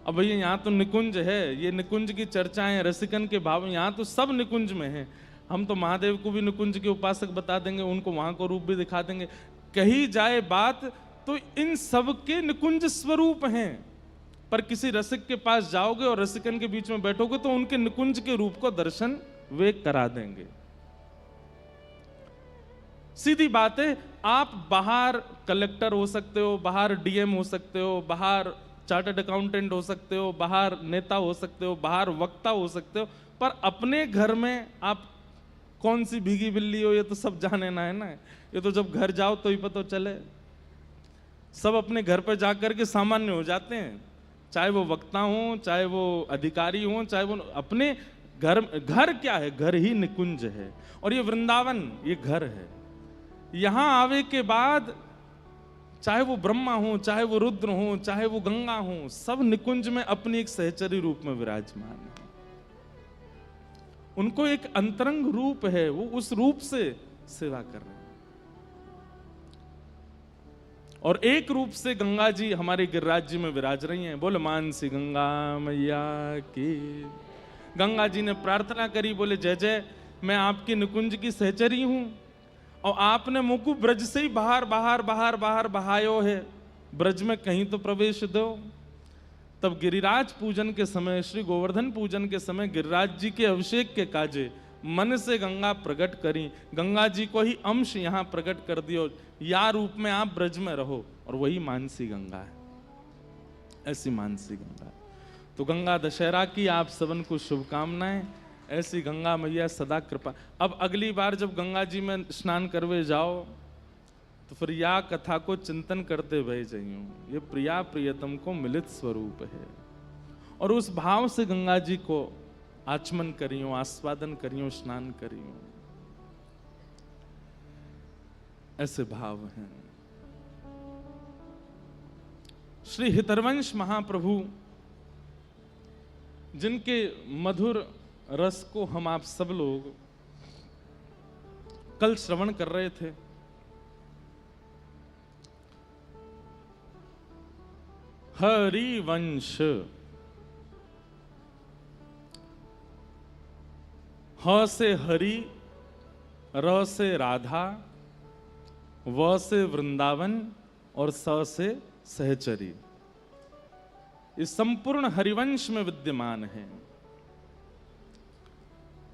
अब भैया यहाँ तो निकुंज है, ये निकुंज की चर्चाएं, रसिकन के भाव, यहाँ तो सब निकुंज में है। हम तो महादेव को भी निकुंज के उपासक बता देंगे, उनको वहां को रूप भी दिखा देंगे। कही जाए बात तो इन सब के निकुंज स्वरूप हैं, पर किसी रसिक के पास जाओगे और रसिकन के बीच में बैठोगे तो उनके निकुंज के रूप को दर्शन वे करा देंगे। सीधी बात है, आप बाहर कलेक्टर हो सकते हो, बाहर डीएम हो सकते हो, बाहर चार्टर्ड अकाउंटेंट हो सकते हो, बाहर नेता हो सकते हो, बाहर वक्ता हो सकते हो, पर अपने घर में आप कौन सी भीगी बिल्ली हो ये तो सब जाने ना है ना। ये तो जब घर जाओ तो ही पता चले। सब अपने घर पर जाकर के सामान्य हो जाते हैं, चाहे वो वक्ता हो, चाहे वो अधिकारी हो, चाहे वो अपने घर क्या है, घर ही निकुंज है। और ये वृंदावन ये घर है। यहां आवे के बाद चाहे वो ब्रह्मा हो, चाहे वो रुद्र हो, चाहे वो गंगा हो, सब निकुंज में अपनी एक सहचरी रूप में विराजमान है। उनको एक अंतरंग रूप है, वो उस रूप से सेवा कर रहे हैं। और एक रूप से गंगा जी हमारे गिरिराज जी में विराज रही हैं। बोले मानसी गंगा मैया की। गंगा जी ने प्रार्थना करी, बोले जय जय, मैं आपकी निकुंज की सहचरी हूं और आपने मुझको ब्रज से ही बाहर बाहर बाहर बाहर बहायो है, ब्रज में कहीं तो प्रवेश दो। तब गिरिराज पूजन के समय, श्री गोवर्धन पूजन के समय गिरिराज जी के अभिषेक के काजे मन से गंगा प्रकट करी, गंगा जी को ही अंश यहां प्रकट कर दियो, या रूप में आप ब्रज में रहो। और वही मानसी गंगा है, ऐसी मानसी गंगा। तो गंगा दशहरा की आप सबन को शुभकामनाएं। ऐसी गंगा मैया सदा कृपा। अब अगली बार जब गंगा जी में स्नान करवे जाओ तो फिर या कथा को चिंतन करते भय जाइयो, ये प्रिया प्रियतम को मिलित स्वरूप है। और उस भाव से गंगा जी को आचमन करियो, आस्वादन करियो, स्नान करियो, ऐसे भाव हैं। श्री हितरवंश महाप्रभु जिनके मधुर रस को हम आप सब लोग कल श्रवण कर रहे थे, हरिवंश, ह से हरि, र से राधा, व से वृंदावन और स से सहचरी, इस संपूर्ण हरिवंश में विद्यमान है।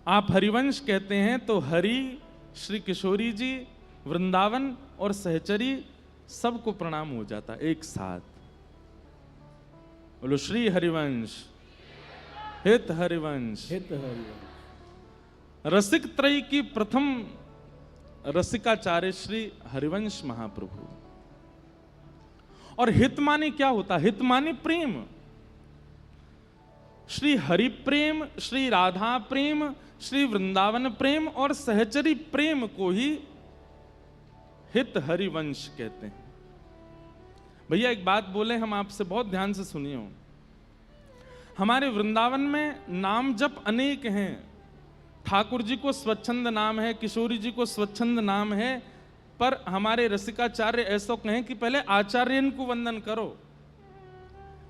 आप हरिवंश कहते हैं तो हरि, श्री किशोरी जी, वृंदावन और सहचरी सबको प्रणाम हो जाता एक साथ। बोलो श्री हरिवंश, हित हरिवंश, हित हरिवंश। रसिक त्रयी की प्रथम रसिकाचार्य श्री हरिवंश महाप्रभु। और हित माने क्या होता? हित माने प्रेम। श्री हरि प्रेम, श्री राधा प्रेम, श्री वृंदावन प्रेम और सहचरी प्रेम को ही हित हरिवंश कहते हैं। भैया एक बात बोले हम आपसे, बहुत ध्यान से सुनिए। हमारे वृंदावन में नाम जप अनेक हैं। ठाकुर जी को स्वच्छंद नाम है, किशोरी जी को स्वच्छंद नाम है, पर हमारे रसिकाचार्य ऐसा कहें कि पहले आचार्यन को वंदन करो।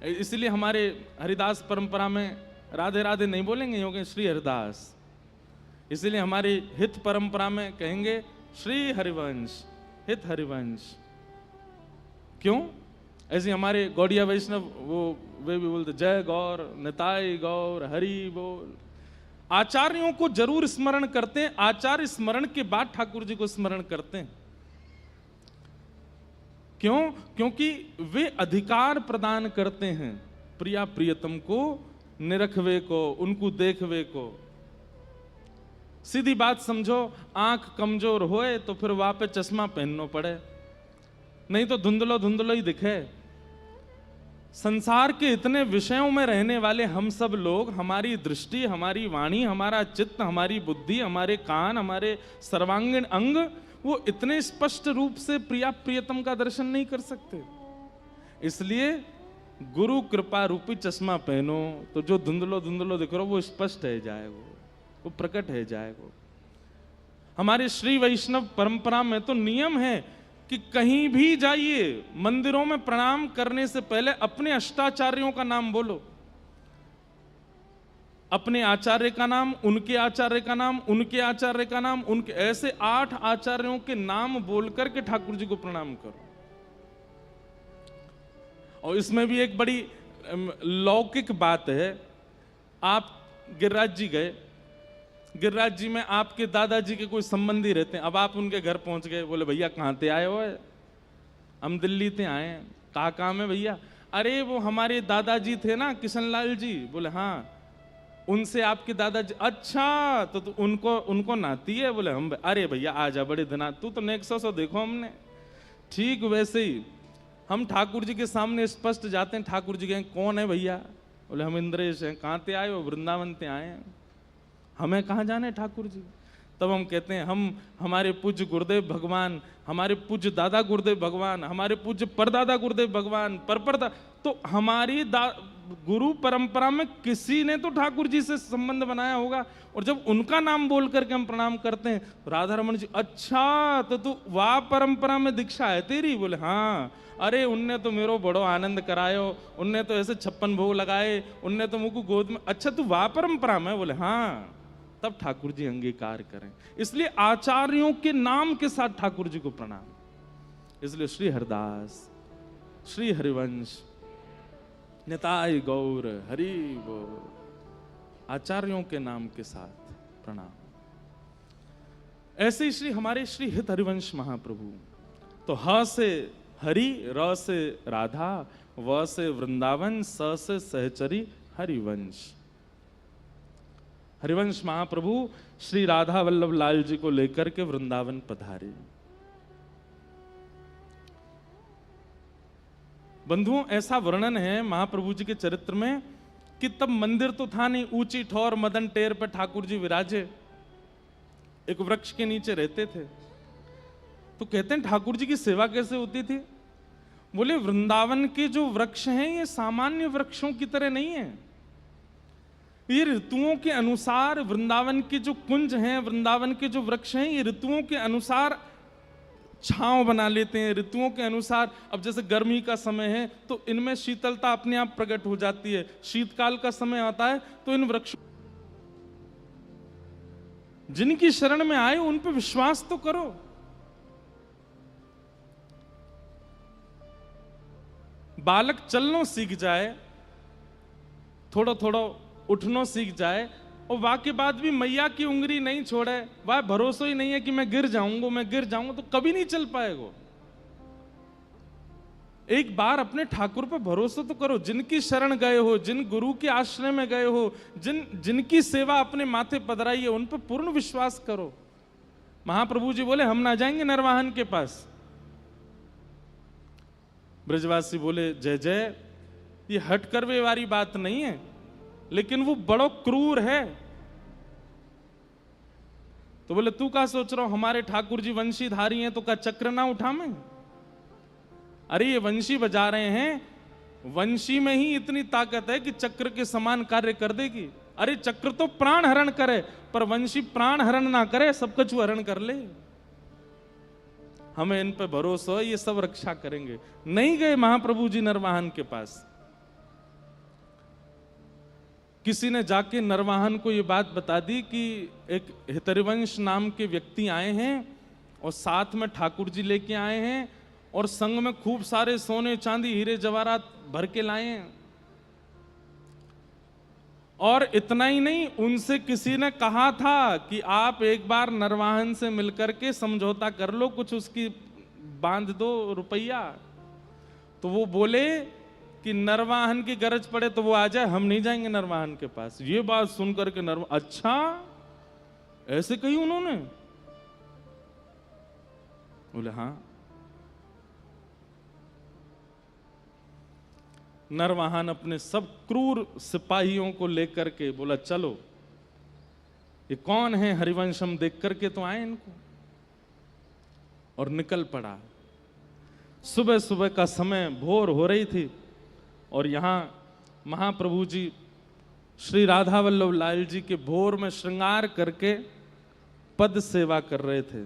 इसलिए हमारे हरिदास परंपरा में राधे राधे नहीं बोलेंगे, होंगे श्री हरिदास। इसलिए हमारी हित परंपरा में कहेंगे श्री हरिवंश, हित हरिवंश। क्यों? ऐसे हमारे गौड़िया वैष्णव वे भी बोलते जय गौर, निताई गौर, हरि बोल। आचार्यों को जरूर स्मरण करते हैं, आचार्य स्मरण के बाद ठाकुर जी को स्मरण करते हैं। क्यों? क्योंकि वे अधिकार प्रदान करते हैं प्रिया प्रियतम को निरखवे को, उनको देखवे को। सीधी बात समझो, आंख कमजोर होए तो फिर वहां पे चश्मा पहनना पड़े, नहीं तो धुंधलो धुंधलो ही दिखे। संसार के इतने विषयों में रहने वाले हम सब लोग, हमारी दृष्टि, हमारी वाणी, हमारा चित्त, हमारी बुद्धि, हमारे कान, हमारे सर्वांगीण अंग, वो इतने स्पष्ट रूप से प्रिया प्रियतम का दर्शन नहीं कर सकते। इसलिए गुरु कृपा रूपी चश्मा पहनो तो जो धुंधलो धुंधलो दिख रहा वो स्पष्ट है जाएगा, वो प्रकट है जाएगा। हमारे श्री वैष्णव परंपरा में तो नियम है कि कहीं भी जाइए मंदिरों में प्रणाम करने से पहले अपने अष्टाचार्यों का नाम बोलो, अपने आचार्य का नाम, उनके आचार्य का नाम, उनके आचार्य का नाम, उनके, ऐसे 8 आचार्यों के नाम बोल करके ठाकुर जी को प्रणाम करो। और इसमें भी एक बड़ी लौकिक बात है। आप गिरिराज जी गए, गिरिराज जी में आपके दादाजी के कोई संबंधी रहते हैं, अब आप उनके घर पहुंच गए, बोले भैया कहाँ ते आए हो? हम दिल्ली ते आए हैं। कहाँ काम है भैया? अरे वो हमारे दादाजी थे ना किशनलाल जी। बोले हाँ, उनसे आपके दादाजी, अच्छा तो उनको नाती है? बोले हम। अरे भैया आजा, बड़े दिन तू तो नेक्सस हो, देखो हमने। ठीक वैसे ही हम ठाकुर जी के सामने स्पष्ट जाते हैं, ठाकुर जी कहें कौन है भैया? बोले हम इंद्रेश हैं। कहाँ ते आए हो? वृंदावन ते आए हैं। हमें कहाँ जाने ठाकुर जी? तब हम कहते हैं हम, हमारे पूज्य गुरुदेव भगवान, हमारे पूज्य दादा गुरुदेव भगवान, हमारे पूज्य परदादा गुरुदेव भगवान, परपरदा, तो हमारी गुरु परंपरा में किसी ने तो ठाकुर जी से संबंध बनाया होगा। और जब उनका नाम बोल करके हम प्रणाम करते हैं, राधा रमन जी, अच्छा तो तू वाह परंपरा में दीक्षा है तेरी? बोले हाँ। अरे उनने तो मेरो बड़ो आनंद करायो, उनने तो ऐसे 56 भोग लगाए, उनने तो मुझको गोद में, अच्छा तू वाह परंपरा में? बोले हाँ। तब ठाकुर जी अंगीकार करें। इसलिए आचार्यों के नाम के साथ ठाकुर जी को प्रणाम। इसलिए श्री हरदास, श्री हरिवंश, निताई गौर हरि बोल, आचार्यों के नाम के साथ प्रणाम। ऐसे ही हमारे श्री हित हरिवंश महाप्रभु, तो ह से हरि, र से राधा, व से वृंदावन, स से सहचरी हरिवंश। हरिवंश महाप्रभु श्री राधा वल्लभ लाल जी को लेकर के वृंदावन पधारे। बंधुओं, ऐसा वर्णन है महाप्रभु जी के चरित्र में कि तब मंदिर तो था नहीं, ऊंची ठौर मदन टेर पर ठाकुर जी विराजे, एक वृक्ष के नीचे रहते थे। तो कहते हैं ठाकुर जी की सेवा कैसे होती थी? बोले वृंदावन के जो वृक्ष हैं ये सामान्य वृक्षों की तरह नहीं है, ये ऋतुओं के अनुसार, वृंदावन के जो कुंज हैं, वृंदावन के जो वृक्ष हैं, ये ऋतुओं के अनुसार छांव बना लेते हैं, ऋतुओं के अनुसार। अब जैसे गर्मी का समय है तो इनमें शीतलता अपने आप प्रकट हो जाती है, शीतकाल का समय आता है तो इन वृक्षों, जिनकी शरण में आए उन पर विश्वास तो करो। बालक चलनो सीख जाए, थोड़ा थोड़ा उठनो सीख जाए, और वाह के बाद भी मैया की उंगली नहीं छोड़े, वह भरोसा ही नहीं है कि मैं गिर जाऊंगा, तो कभी नहीं चल पाएगा। एक बार अपने ठाकुर पर भरोसा तो करो। जिनकी शरण गए हो, जिन गुरु के आश्रय में गए हो, जिनकी सेवा अपने माथे पधराई है, उन पर पूर्ण विश्वास करो। महाप्रभु जी बोले हम ना जाएंगे नरवाहन के पास। ब्रजवासी बोले जय जय, ये हट करवे वाली बात नहीं है, लेकिन वो बड़ो क्रूर है। तो बोले तू क्या सोच रहा हो, हमारे ठाकुर जी वंशीधारी हैं तो क्या चक्र ना उठा मैं? अरे ये वंशी बजा रहे हैं, वंशी में ही इतनी ताकत है कि चक्र के समान कार्य कर देगी। अरे चक्र तो प्राण हरण करे, पर वंशी प्राण हरण ना करे, सब कुछ हरण कर ले। हमें इन पे भरोसा है, ये सब रक्षा करेंगे। नहीं गए महाप्रभु जी नरवाहन के पास। किसी ने जाके नरवाहन को ये बात बता दी कि एक हितरिवंश नाम के व्यक्ति आए हैं और साथ में ठाकुर जी लेके आए हैं, और संग में खूब सारे सोने चांदी हीरे जवाहरात भर के लाए हैं। और इतना ही नहीं, उनसे किसी ने कहा था कि आप एक बार नरवाहन से मिलकर के समझौता कर लो, कुछ उसकी बांध दो रुपया। तो वो बोले कि नरवाहन की गरज पड़े तो वो आ जाए, हम नहीं जाएंगे नरवाहन के पास। ये बात सुनकर के अच्छा ऐसे कही उन्होंने? बोले हाँ। नरवाहन अपने सब क्रूर सिपाहियों को लेकर के बोला चलो, ये कौन है हरिवंश, हम देख करके तो आए इनको। और निकल पड़ा। सुबह सुबह का समय, भोर हो रही थी, और यहां महाप्रभु जी श्री राधा वल्लभ लाल जी के भोर में श्रृंगार करके पद सेवा कर रहे थे।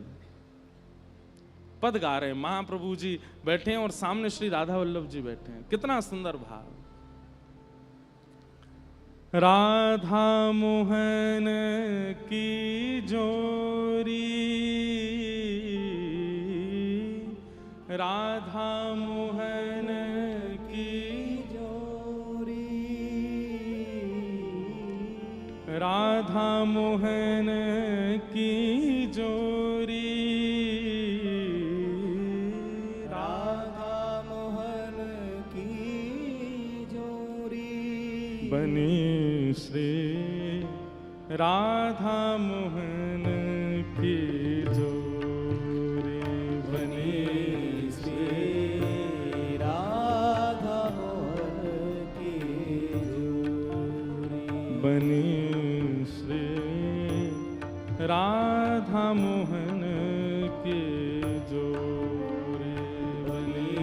पद गा रहे हैं, महाप्रभु जी बैठे हैं और सामने श्री राधा वल्लभ जी बैठे हैं। कितना सुंदर भाव। राधा मोहन की जोरी, राधा मोहन की जोरी, राधा मोहन की जोरी, राधा मोहन की जोरी, बनी श्री राधा मोहन की जोरी, बनी श्री राधा मोहन की जोरी, बनी श्री राधा मोहन की जोरी, बनी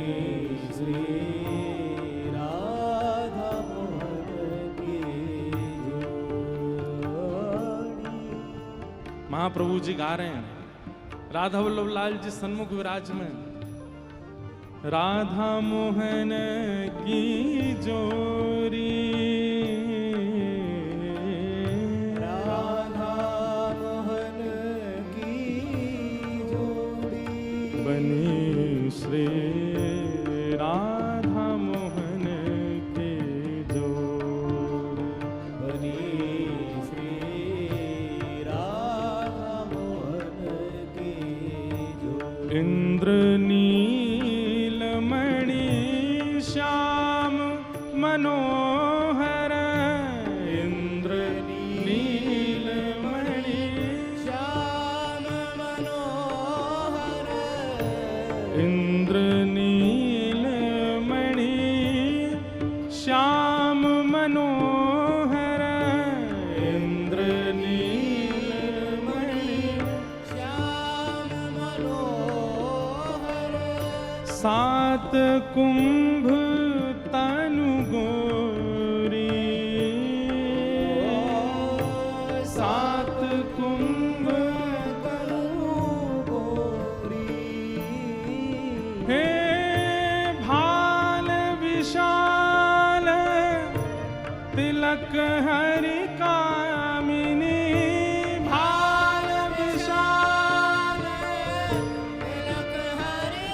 श्री राधा मोहन की जोड़ी। महाप्रभु जी गा रहे हैं, राधा वल्लभ लाल जी सन्मुख विराज में। राधा मोहन की जोरी, राधा मोहन की जोड़ी, बनी श्री राधा मोहन की जोड़ी, बनी श्री राधा मोहन की जोड़ी। इंद्र नीलमणि श्याम मनोहर, इंद्र नीलमणि, श्याम मनोहर, इंद्र नीलमणि श्याम मनोहर, इंद्र नीलमणि श्याम मनोहर, सात कुंभ तनु गोरी, सात कुंभ तनु गोरी, हे भाल विशाल तिलक हरि कामिनी, भाल विशाल तिलक हरि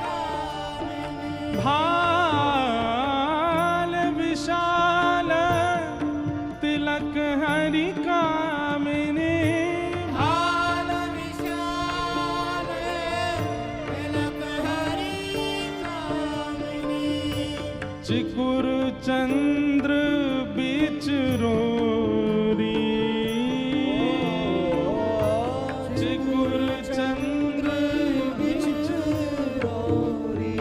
कामिनी, भाल विशाल तिलक हरि कामिनी, भाल विशाल तिलक हरि कामिनी, चिकुर चंद्र बीच रोरी, चिकुर चंद्र बीच रोरी,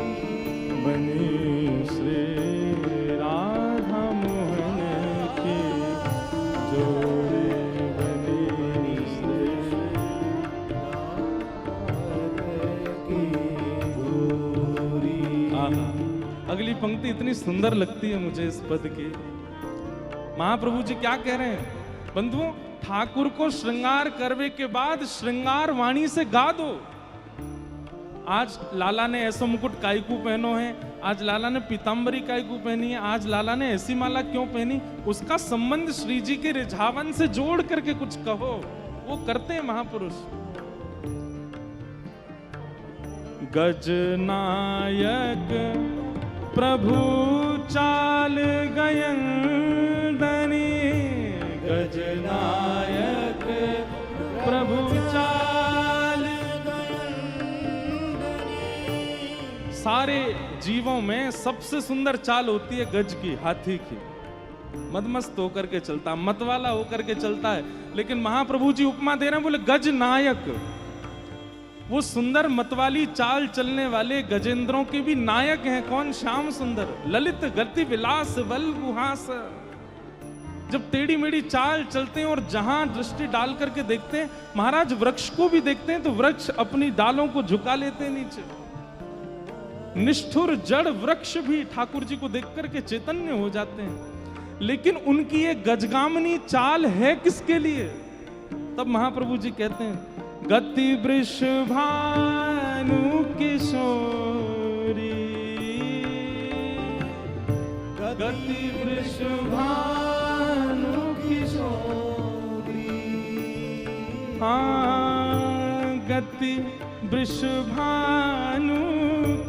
बनी श्री राधा मोहन की जोड़ी, बनी श्री की जोरी। आहा, अगली पंक्ति इतनी सुंदर लगती है मुझे इस पद की। महाप्रभु जी क्या कह रहे हैं? बंधुओं, ठाकुर को श्रृंगार करवे के बाद श्रृंगार वाणी से गा दो। आज लाला ने ऐसा मुकुट काईकू पहनो है, आज लाला ने पीतांबरी काईकू पहनी है, आज लाला ने ऐसी माला क्यों पहनी, उसका संबंध श्री जी के रिझावन से जोड़ करके कुछ कहो। वो करते हैं महापुरुष। गजनायक प्रभु चाल गयंदनी, गजनायक प्रभु चाल गयंदनी। सारे जीवों में सबसे सुंदर चाल होती है गज की, हाथी की। मदमस्त होकर के चलता, मतवाला होकर के चलता है। लेकिन महाप्रभु जी उपमा दे रहे हैं, बोले गज नायक, वो सुंदर मतवाली चाल चलने वाले गजेंद्रों के भी नायक हैं। कौन? श्याम सुंदर, ललित गति विलास बल गुहास। जब टेढ़ी मेढ़ी चाल चलते हैं और जहां दृष्टि डाल करके देखते हैं, महाराज वृक्ष को भी देखते हैं तो वृक्ष अपनी डालों को झुका लेते हैं नीचे। निष्ठुर जड़ वृक्ष भी ठाकुर जी को देख करके चैतन्य हो जाते हैं। लेकिन उनकी ये गजगामनी चाल है किसके लिए? तब महाप्रभु जी कहते हैं, गति वृषभानुसुत भानु किशोरी गति वृषभानु किशोरी हाँ गति वृषभानु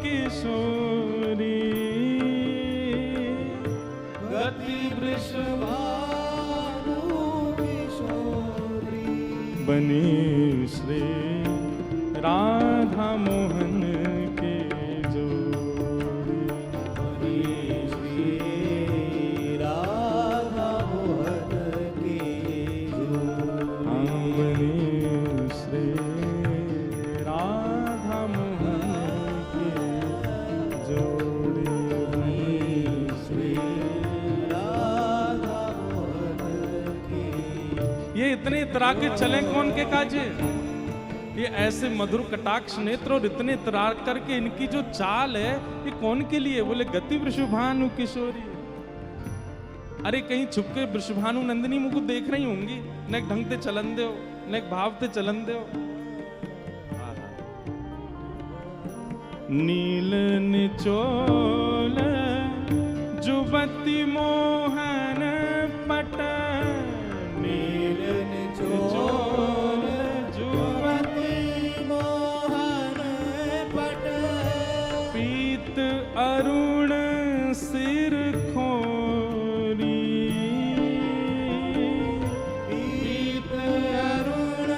किशोरी गति वृषभानु किशोरी बनी श्री राधा मोहन के जोड़ी बनी श्री राधा मोहन के जोड़ी बनी श्री राधा मोहन के जोड़ी बनी श्री राधा मोहन के। ये इतने इतरा के चले कौन के काजे? ये ऐसे मधुर कटाक्ष नेत्र और इतने तरार करके इनकी जो चाल है ये कौन के लिए? बोले गति वृषभानु किशोरी। अरे कहीं छुप के वृषभानु नंदिनी मुझको देख रही होंगी, न एक ढंग ते चलन दे हो न एक भाव ते चलन दे हो। नील निचोल जुबती मोहन पट नील निचोल पीत अरुण सिर खोरी पीत अरुण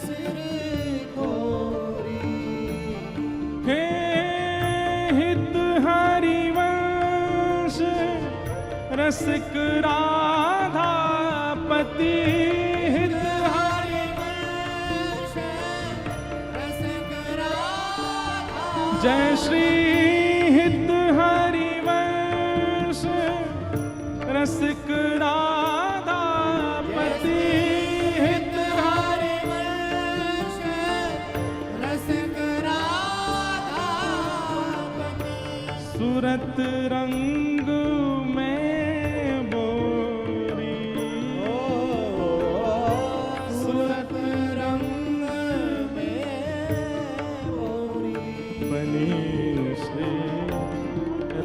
सिर खोरी हे हित हरिवंश रसिक राधापति हित हरिवंश रसिक राधा जय श्री हित हरिवंश रसिक राधापति हित हरिवंश रसिक राधापति सूरत रंग में बोरी सूरत रंग में बोरी बनी श्री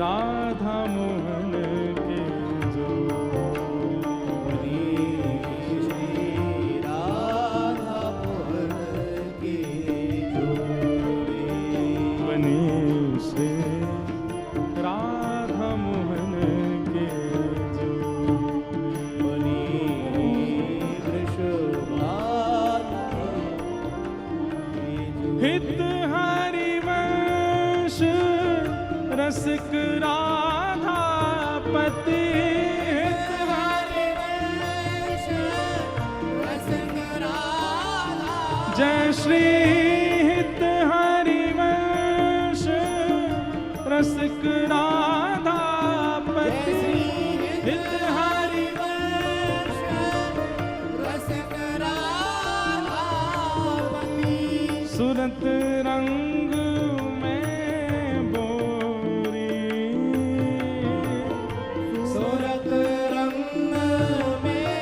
राधा मोहन के जोड़ी श्री राधा मोहन के जोड़ी बनी श्री राधा मोहन के जोड़ी बनी हित हरिवंश रसिक राधापति हित हरिवंश रसिक राधा जय श्री हित हरिवंश रसिक राधापति हित हरिवंश रसिक राधापति सूरत रंग में बोरी सूरत रंग में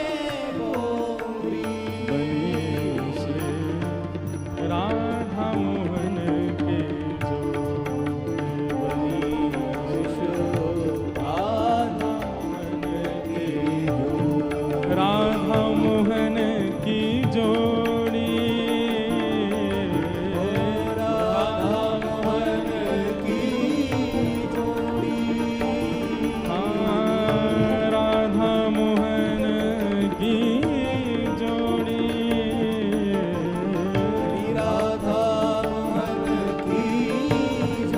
बोरी बनी श्री राधा मोहन के जोड़ी बनी श्री राधा मोहन के जोड़ी राधा मोहन की जोड़ी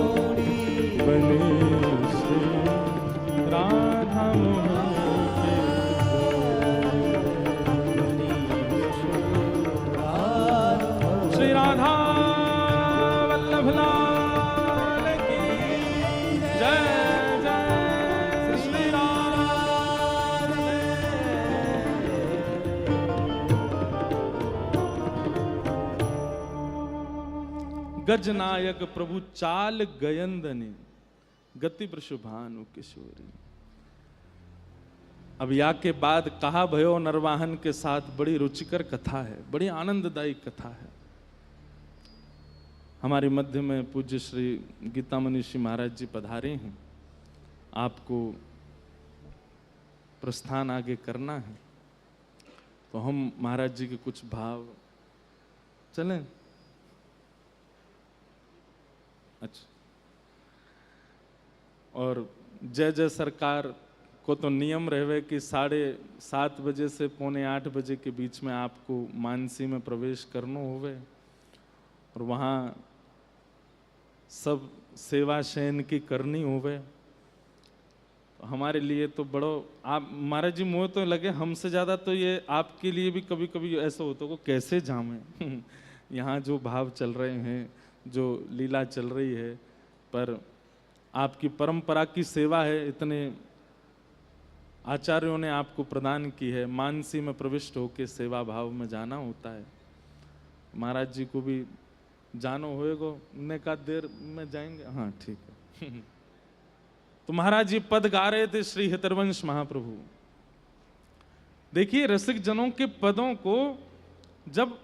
श्री राधा वल्लभ लाल की जय जय श्री राधे। गजनायक प्रभु चाल गयंदने गति वृषभानु किशोरी। अब या के बाद कहा भयो नरवाहन के साथ बड़ी रुचिकर कथा है, बड़ी आनंददायी कथा है। हमारे मध्य में पूज्य श्री गीता मनीषी महाराज जी पधारे हैं। आपको प्रस्थान आगे करना है, तो हम महाराज जी के कुछ भाव चलें। अच्छा, और जय जय सरकार को तो नियम रहे कि 7:30 बजे से 7:45 बजे के बीच में आपको मानसी में प्रवेश करना होवे, और वहाँ सब सेवा शयन की करनी होवे। हमारे लिए तो बड़ो आप महाराज जी मोह तो लगे हमसे ज़्यादा, तो ये आपके लिए भी कभी कभी ऐसा होता को कैसे जामे यहाँ जो भाव चल रहे हैं, जो लीला चल रही है, पर आपकी परंपरा की सेवा है, इतने आचार्यों ने आपको प्रदान की है, मानसी में प्रविष्ट होकर सेवा भाव में जाना होता है। महाराज जी को भी जानो होएगो, ने का देर में जाएंगे। हाँ ठीक है तो महाराज जी पद गा रहे थे श्री हितरवंश महाप्रभु। देखिए रसिक जनों के पदों को जब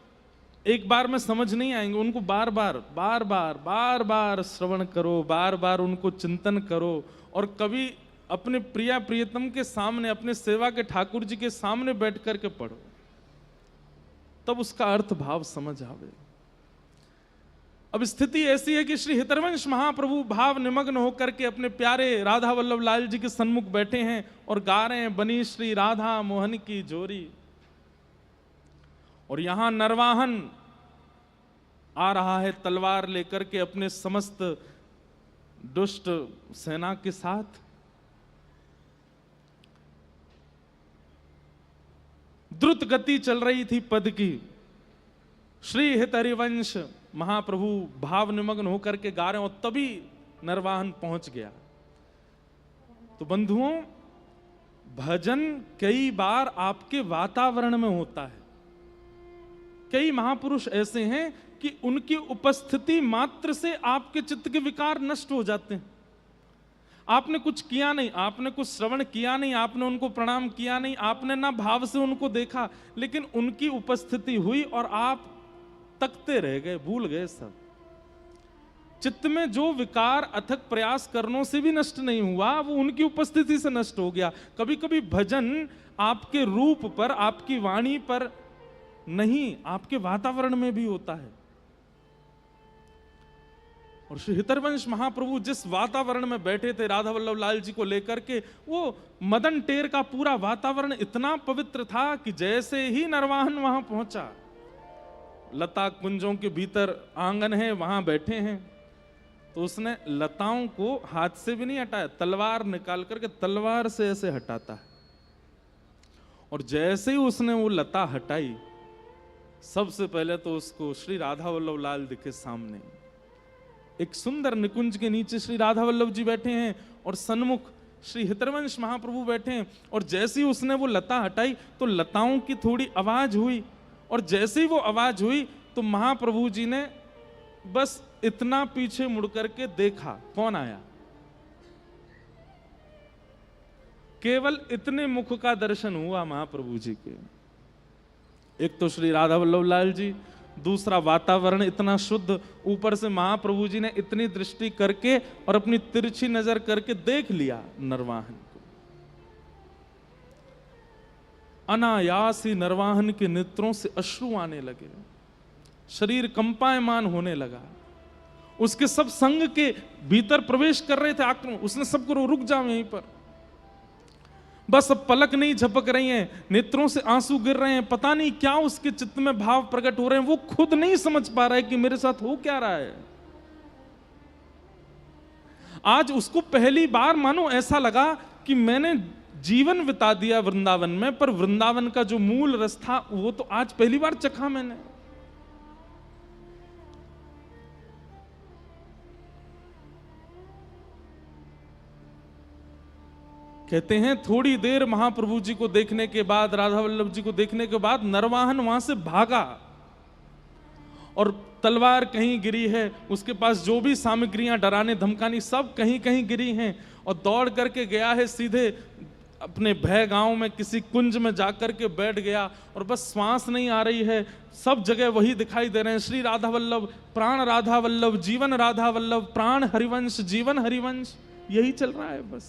एक बार में समझ नहीं आएंगे, उनको बार बार श्रवण करो, बार बार उनको चिंतन करो, और कभी अपने प्रिया प्रियतम के सामने, अपने सेवा के ठाकुर जी के सामने बैठ करके पढ़ो, तब उसका अर्थ भाव समझ आवे। अब स्थिति ऐसी है कि श्री हितरवंश महाप्रभु भाव निमग्न होकर के अपने प्यारे राधा वल्लभ लाल जी के सन्मुख बैठे हैं और गा रहे हैं बनी श्री राधा मोहन की जोरी। और यहां नरवाहन आ रहा है तलवार लेकर के अपने समस्त दुष्ट सेना के साथ। द्रुत गति चल रही थी पद की। श्री हितहरिवंश महाप्रभु भाव निमग्न होकर के गा रहे हो, तभी नरवाहन पहुंच गया। तो बंधुओं, भजन कई बार आपके वातावरण में होता है। कई महापुरुष ऐसे हैं कि उनकी उपस्थिति मात्र से आपके चित्त के विकार नष्ट हो जाते हैं। आपने कुछ किया नहीं, आपने कुछ श्रवण किया नहीं, आपने उनको प्रणाम किया नहीं, आपने ना भाव से उनको देखा, लेकिन उनकी उपस्थिति हुई और आप तकते रह गए, भूल गए सब। चित्त में जो विकार अथक प्रयास करने से भी नष्ट नहीं हुआ, वो उनकी उपस्थिति से नष्ट हो गया। कभी कभी भजन आपके रूप पर, आपकी वाणी पर नहीं, आपके वातावरण में भी होता है। और श्री हितरवंश महाप्रभु जिस वातावरण में बैठे थे राधा वल्लभ लाल जी को लेकर के, वो मदन टेर का पूरा वातावरण इतना पवित्र था कि जैसे ही नरवाहन वहां पहुंचा, लता कुंजों के भीतर आंगन है, वहां बैठे हैं, तो उसने लताओं को हाथ से भी नहीं हटाया, तलवार निकाल करके तलवार से ऐसे हटाता है। और जैसे ही उसने वो लता हटाई, सबसे पहले तो उसको श्री राधा वल्लभ लाल दिखे सामने। एक सुंदर निकुंज के नीचे श्री राधा वल्लभ जी बैठे हैं और सन्मुख श्री हितरवंश महाप्रभु बैठे हैं। और जैसे ही उसने वो लता हटाई तो लताओं की थोड़ी आवाज हुई, और जैसे ही वो आवाज हुई तो महाप्रभु जी ने बस इतना पीछे मुड़ करके देखा, कौन आया। केवल इतने मुख का दर्शन हुआ महाप्रभु जी के। एक तो श्री राधा वल्लभ लाल जी, दूसरा वातावरण इतना शुद्ध, ऊपर से महाप्रभु जी ने इतनी दृष्टि करके और अपनी तिरछी नजर करके देख लिया नरवाहन को। अनायास ही नरवाहन के नेत्रों से अश्रु आने लगे, शरीर कंपायमान होने लगा। उसके सब संग के भीतर प्रवेश कर रहे थे आक्रमण, उसने सबको रुक जाओ यहीं पर, बस अब पलक नहीं झपक रही हैं, नेत्रों से आंसू गिर रहे हैं, पता नहीं क्या उसके चित्त में भाव प्रकट हो रहे हैं, वो खुद नहीं समझ पा रहा है कि मेरे साथ हो क्या रहा है। आज उसको पहली बार मानो ऐसा लगा कि मैंने जीवन बिता दिया वृंदावन में, पर वृंदावन का जो मूल रस था वो तो आज पहली बार चखा मैंने। कहते हैं थोड़ी देर महाप्रभु जी को देखने के बाद, राधा वल्लभ जी को देखने के बाद नरवाहन वहां से भागा, और तलवार कहीं गिरी है, उसके पास जो भी सामग्रियां डराने धमकानी सब कहीं कहीं गिरी हैं, और दौड़ करके गया है सीधे अपने भय गांव में किसी कुंज में जाकर के बैठ गया और बस श्वास नहीं आ रही है, सब जगह वही दिखाई दे रहे हैं, श्री राधा वल्लभ, प्राण राधा वल्लभ, जीवन राधा वल्लभ, प्राण हरिवंश, जीवन हरिवंश, यही चल रहा है बस।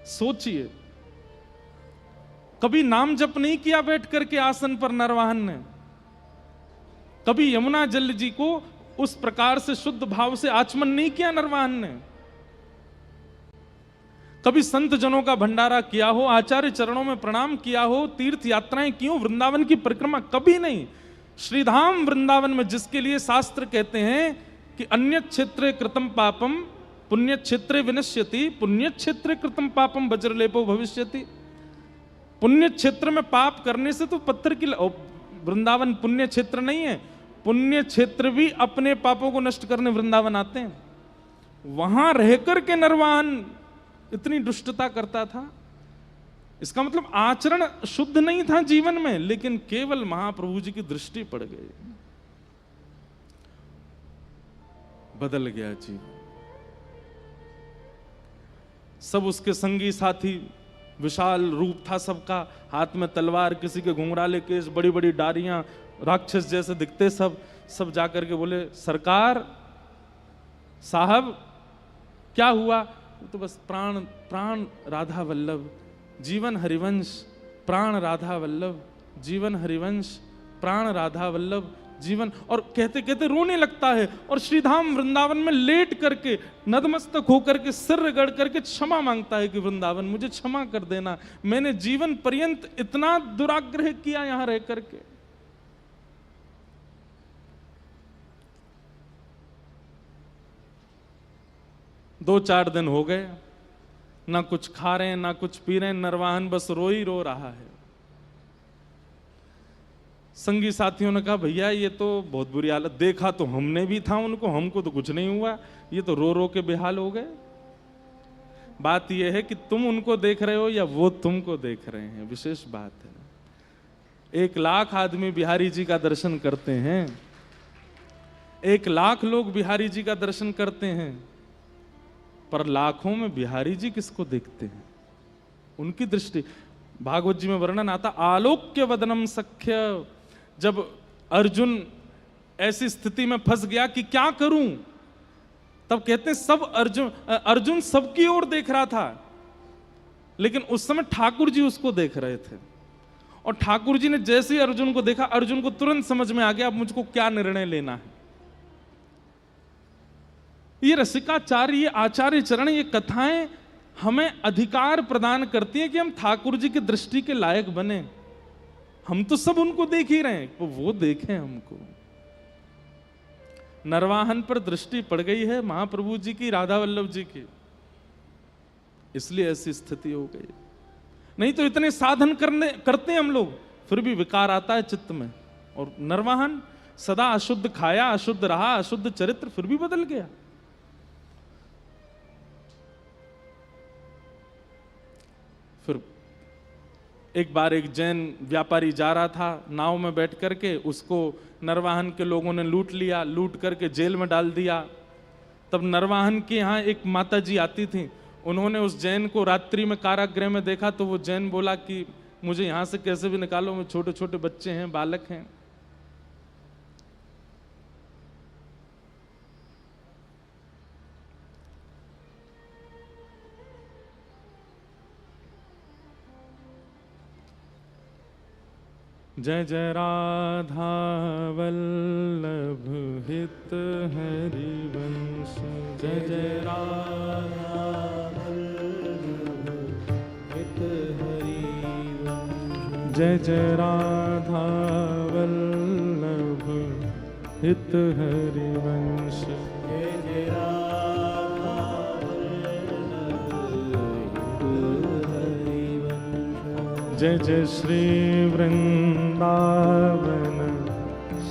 सोचिए, कभी नाम जप नहीं किया बैठ करके आसन पर नरवाहन ने, कभी यमुना जल जी को उस प्रकार से शुद्ध भाव से आचमन नहीं किया नरवाहन ने, कभी संत जनों का भंडारा किया हो, आचार्य चरणों में प्रणाम किया हो, तीर्थ यात्राएं की हो, वृंदावन की परिक्रमा, कभी नहीं। श्रीधाम वृंदावन में जिसके लिए शास्त्र कहते हैं कि अन्य क्षेत्रे कृतम पापम पुण्य क्षेत्रे विनश्यति, पुण्य क्षेत्रे कृतम पापम वज्रलेपो भविष्यति। पुण्य क्षेत्र में पाप करने से तो पत्थर की वृंदावन पुण्य क्षेत्र नहीं है, पुण्य क्षेत्र भी अपने पापों को नष्ट करने वृंदावन आते हैं। वहां रहकर के नरवाहन इतनी दुष्टता करता था, इसका मतलब आचरण शुद्ध नहीं था जीवन में, लेकिन केवल महाप्रभु जी की दृष्टि पड़ गई, बदल गया जी। सब उसके संगी साथी, विशाल रूप था सबका, हाथ में तलवार, किसी के घुंघराले केस, बड़ी बड़ी डारियां, राक्षस जैसे दिखते सब जाकर के बोले, सरकार साहब क्या हुआ? तो बस प्राण प्राण राधा वल्लभ, जीवन हरिवंश, प्राण राधा वल्लभ, जीवन हरिवंश, प्राण राधा वल्लभ, जीवन। और कहते कहते रोने लगता है और श्रीधाम वृंदावन में लेट करके नतमस्तक होकर के सिर रगड़ करके क्षमा मांगता है कि वृंदावन मुझे क्षमा कर देना, मैंने जीवन पर्यंत इतना दुराग्रह किया यहां रह करके। दो चार दिन हो गए, ना कुछ खा रहे हैं ना कुछ पी रहे हैं, नरवाहन बस रो ही रो रहा है। संगी साथियों ने कहा, भैया ये तो बहुत बुरी हालत, देखा तो हमने भी था उनको, हमको तो कुछ नहीं हुआ, ये तो रो रो के बेहाल हो गए। बात यह है कि तुम उनको देख रहे हो या वो तुमको देख रहे हैं, विशेष बात है। 1 लाख आदमी बिहारी जी का दर्शन करते हैं, 1 लाख लोग बिहारी जी का दर्शन करते हैं, पर लाखों में बिहारी जी किसको देखते हैं? उनकी दृष्टि। भागवत जी में वर्णन आता, आलोक्य वदनम सख्य। जब अर्जुन ऐसी स्थिति में फंस गया कि क्या करूं, तब कहते हैं सब अर्जुन सबकी ओर देख रहा था, लेकिन उस समय ठाकुर जी उसको देख रहे थे। और ठाकुर जी ने जैसे ही अर्जुन को देखा, अर्जुन को तुरंत समझ में आ गया अब मुझको क्या निर्णय लेना है। ये रसिकाचार्य, ये आचार्य चरण, ये कथाएं हमें अधिकार प्रदान करती हैं कि हम ठाकुर जी की दृष्टि के लायक बने। हम तो सब उनको देख ही रहे हैं, वो देखें हमको। नरवाहन पर दृष्टि पड़ गई है महाप्रभु जी की, राधा वल्लभ जी की, इसलिए ऐसी स्थिति हो गई। नहीं तो इतने साधन करते हैं हम लोग, फिर भी विकार आता है चित्त में। और नरवाहन सदा अशुद्ध खाया, अशुद्ध रहा, अशुद्ध चरित्र, फिर भी बदल गया। फिर एक बार एक जैन व्यापारी जा रहा था नाव में बैठ करके, उसको नरवाहन के लोगों ने लूट लिया, लूट करके जेल में डाल दिया। तब नरवाहन के यहाँ एक माता जी आती थी, उन्होंने उस जैन को रात्रि में कारागृह में देखा, तो वो जैन बोला कि मुझे यहाँ से कैसे भी निकालो, मैं छोटे छोटे बच्चे हैं, बालक हैं। जय जय राधा वल्लभ हित हरिवंश, जय जय राधा वल्लभ हित हरिवंश, जय जय राधा वल्लभ हित हरिवंश, जय जय राधा वल्लभ हरिवंश, जय जय श्री वृंदावन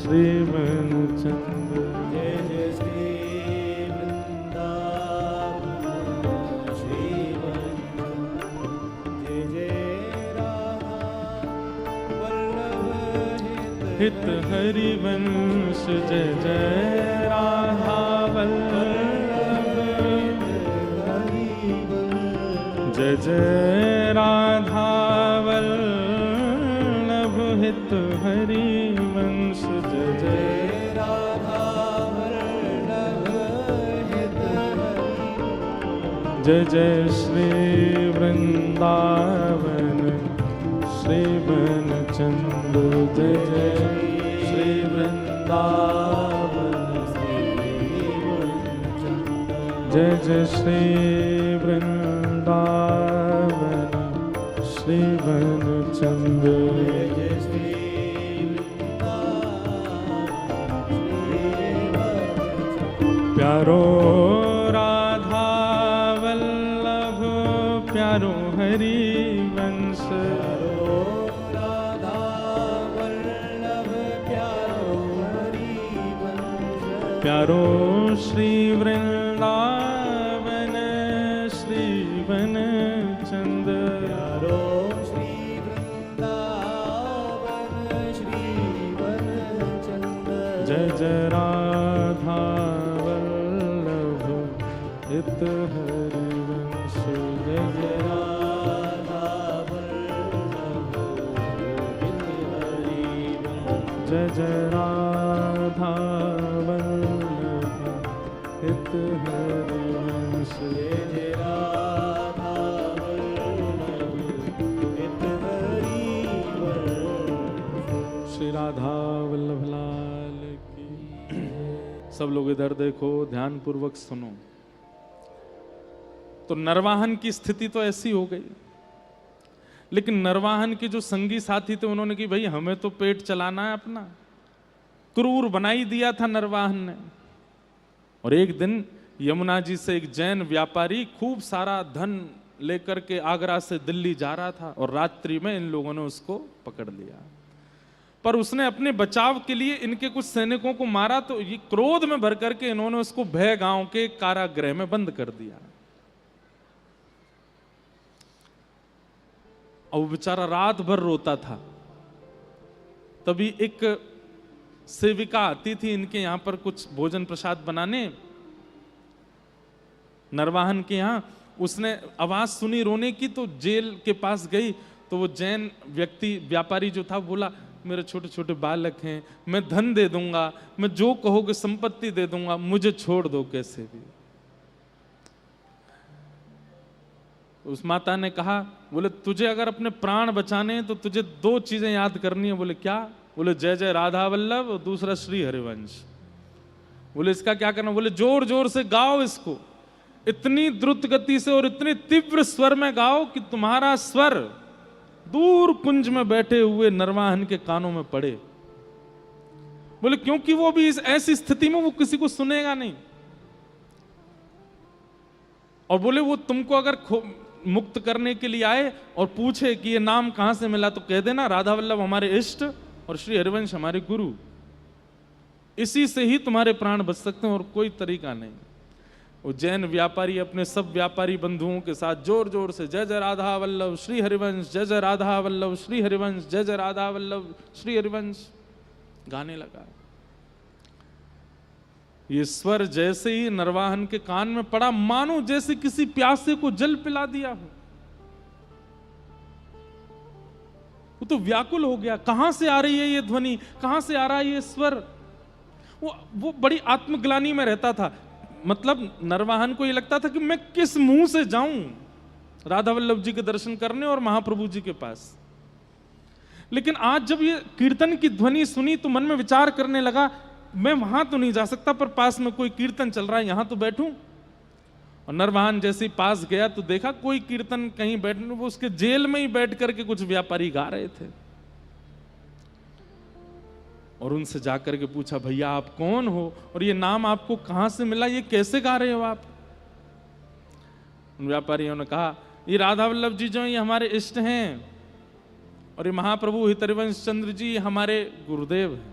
श्री वनचंद, जय जय श्री वृंदावन श्री वनचंद, जय जय राधा वल्लभ हित हरिवंश, जय जय राधा वल्लभ हित जय जय राधा वल्लभ हित हरि वंश जय जय राधा वल्लभ हित हरि जय जय श्री वृंदावन श्री वन चंद्र जय जय श्री वृंदावन जय जय श्री वृंदावन श्री वन चंद्र जय श्री प्यारो राधा वल्लभ प्यारो हरि वंश राधा वल्लभ प्यारो हरि वंश प्यारो श्री वृंदावन श्री वन चंद्र प्यारो श्री वृंदावन श्री वन चंद्र जय जय राधा वल्लभ हित हरि वंश जय जय राधा वल्लभ हित हरि वंश जय जय राधा वल्लभ हित हरि वंश जय जय राधा वल्लभ हित हरि वंश श्री राधा वल्लभ लाल की। सब लोग इधर देखो, ध्यान पूर्वक सुनो। तो नरवाहन की स्थिति तो ऐसी हो गई, लेकिन नरवाहन के जो संगी साथी थे उन्होंने कि भाई हमें तो पेट चलाना है अपना, क्रूर बनाई दिया था नरवाहन ने। और एक दिन यमुना जी से एक जैन व्यापारी खूब सारा धन लेकर के आगरा से दिल्ली जा रहा था और रात्रि में इन लोगों ने उसको पकड़ लिया। पर उसने अपने बचाव के लिए इनके कुछ सैनिकों को मारा, तो ये क्रोध में भर करके इन्होंने उसको भय गांव के कारागृह में बंद कर दिया। और वो बेचारा रात भर रोता था। तभी एक सेविका आती थी इनके यहां पर कुछ भोजन प्रसाद बनाने, नरवाहन के यहां। उसने आवाज सुनी रोने की, तो जेल के पास गई। तो वो जैन व्यक्ति व्यापारी जो था बोला, मेरे छोटे छोटे बालक हैं, मैं धन दे दूंगा, मैं जो कहोगे संपत्ति दे दूंगा, मुझे छोड़ दो कैसे भी। उस माता ने कहा, बोले तुझे अगर अपने प्राण बचाने हैं तो तुझे दो चीजें याद करनी है। बोले क्या? बोले जय जय राधा वल्लभ और दूसरा श्री हरिवंश। बोले इसका क्या करना? बोले जोर जोर से गाओ इसको, इतनी द्रुत गति से और इतनी तीव्र स्वर में गाओ कि तुम्हारा स्वर दूर कुंज में बैठे हुए नरवाहन के कानों में पड़े। बोले क्योंकि वो भी इस ऐसी स्थिति में वो किसी को सुनेगा नहीं। और बोले वो तुमको अगर मुक्त करने के लिए आए और पूछे कि ये नाम कहां से मिला, तो कह देना राधा वल्लभ हमारे इष्ट और श्री हरिवंश हमारे गुरु, इसी से ही तुम्हारे प्राण बच सकते हैं और कोई तरीका नहीं। वो जैन व्यापारी अपने सब व्यापारी बंधुओं के साथ जोर जोर से जय जय राधा वल्लभ श्री हरिवंश, जय जय राधा वल्लभ श्री हरिवंश, जय जय राधा वल्लभ श्री हरिवंश गाने लगा। ये स्वर जैसे ही नरवाहन के कान में पड़ा, मानो जैसे किसी प्यासे को जल पिला दिया हो। वो तो व्याकुल हो गया, कहां से आ रही है ये ध्वनि, कहां से आ रहा है ये स्वर। वो बड़ी आत्मग्लानि में रहता था। मतलब नरवाहन को ये लगता था कि मैं किस मुंह से जाऊं राधा वल्लभ जी के दर्शन करने और महाप्रभु जी के पास। लेकिन आज जब ये कीर्तन की ध्वनि सुनी तो मन में विचार करने लगा, मैं वहां तो नहीं जा सकता, पर पास में कोई कीर्तन चल रहा है, यहां तो बैठूं। और नरवाहन जैसे ही पास गया तो देखा कोई कीर्तन कहीं बैठने, वो उसके जेल में ही बैठ करके कुछ व्यापारी गा रहे थे। और उनसे जाकर के पूछा, भैया आप कौन हो और ये नाम आपको कहां से मिला, ये कैसे गा रहे हो आप? उन व्यापारियों ने कहा, ये राधा वल्लभ जी जो ये हमारे इष्ट हैं और ये महाप्रभु हितरिवंश चंद्र जी हमारे गुरुदेव हैं।